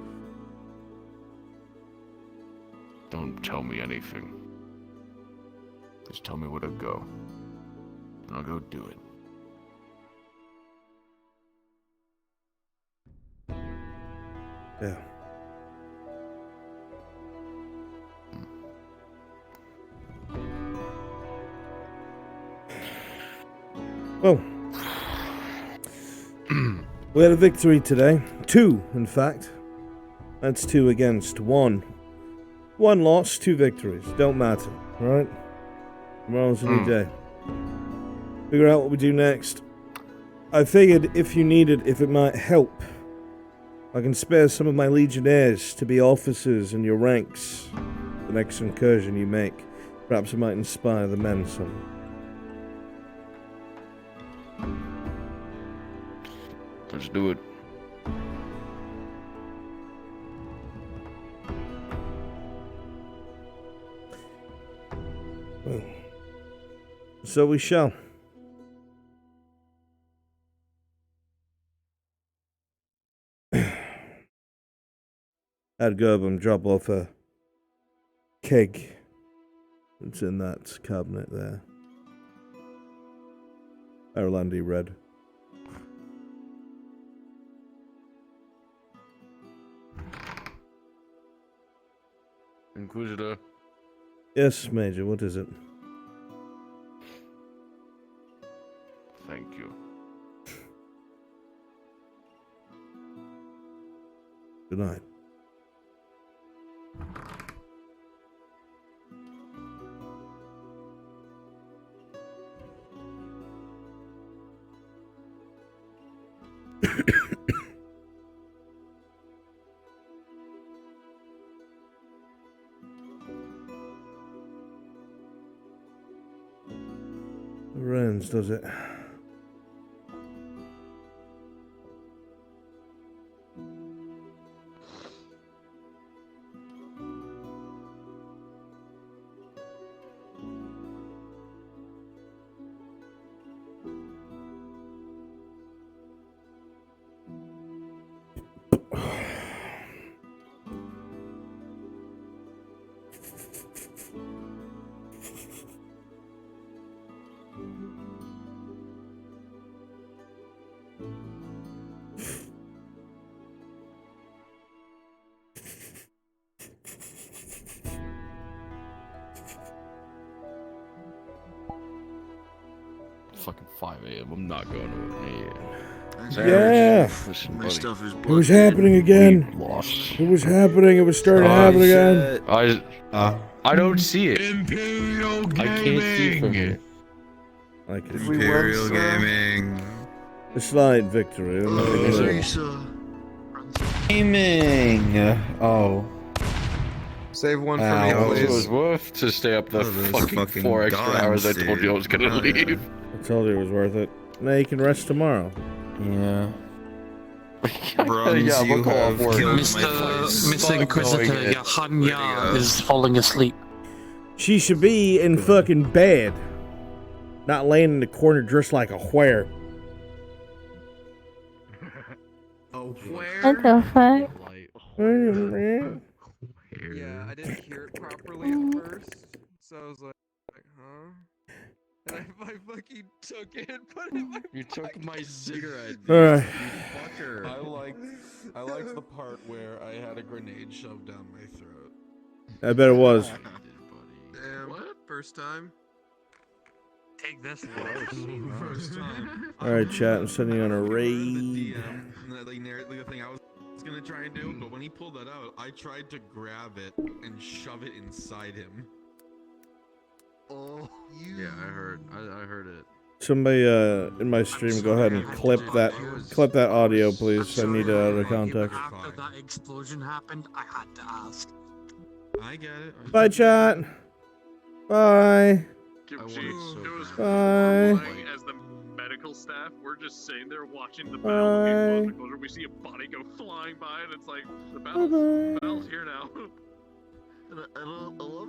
Don't tell me anything. Just tell me where to go. And I'll go do it. Yeah. Well, we had a victory today. 2, in fact. That's 2 against 1. 1 loss, 2 victories. Don't matter, alright? Tomorrow's a new day. Figure out what we do next. I figured if you needed, if it might help, I can spare some of my legionnaires to be officers in your ranks. The next incursion you make, perhaps it might inspire the men some. Let's do it. Well, so we shall. Had Gerbum drop off a keg. It's in that cabinet there. Irelandy red. Inquisitor. Yes, Major, what is it? Thank you. Good night. It rains, does it? fucking 5 a.m. I'm not going to work. Yeah. Listen, My buddy. stuff is It was happening again. We lost. It was happening. It was starting to happen again. I don't see it. Imperial Gaming. I can't see it from here. I can see Imperial Gaming. a slight victory. Gaming. Oh. Save one for It me, was please. worth to stay up the fucking 4 extra guns, hours I told you I was gonna dude. leave. I told you it was worth it. Now you can rest tomorrow. Yeah. Bronze, Yeah, you we'll call have off work. killed my Mr. Inquisitor, Where Yahanya do is falling asleep. She should be in fucking bed. Not laying in the corner dressed like a whore. What the fuck? Yeah, I didn't hear it properly at first, so I was like, huh? And I fucking took it and put it in my You took my cigarette. Alright. You fucker. I liked the part where I had a grenade shoved down my throat. I bet it was. Damn. What? First time? Take this. First time. Alright, chat. I'm sending you on a raid. The thing I was gonna try and do, but when he pulled that out, I tried to grab it and shove it inside him. Oh, you. Yeah, I heard it. Somebody in my stream, go ahead and clip that audio, please. I need it out of context. After that explosion happened, I had to ask. I get it. Bye, chat. Bye. Bye. As the medical staff, we're just sitting there watching the Bye. battle get closer. We see a body go flying by, and it's like the battle's here now. And I love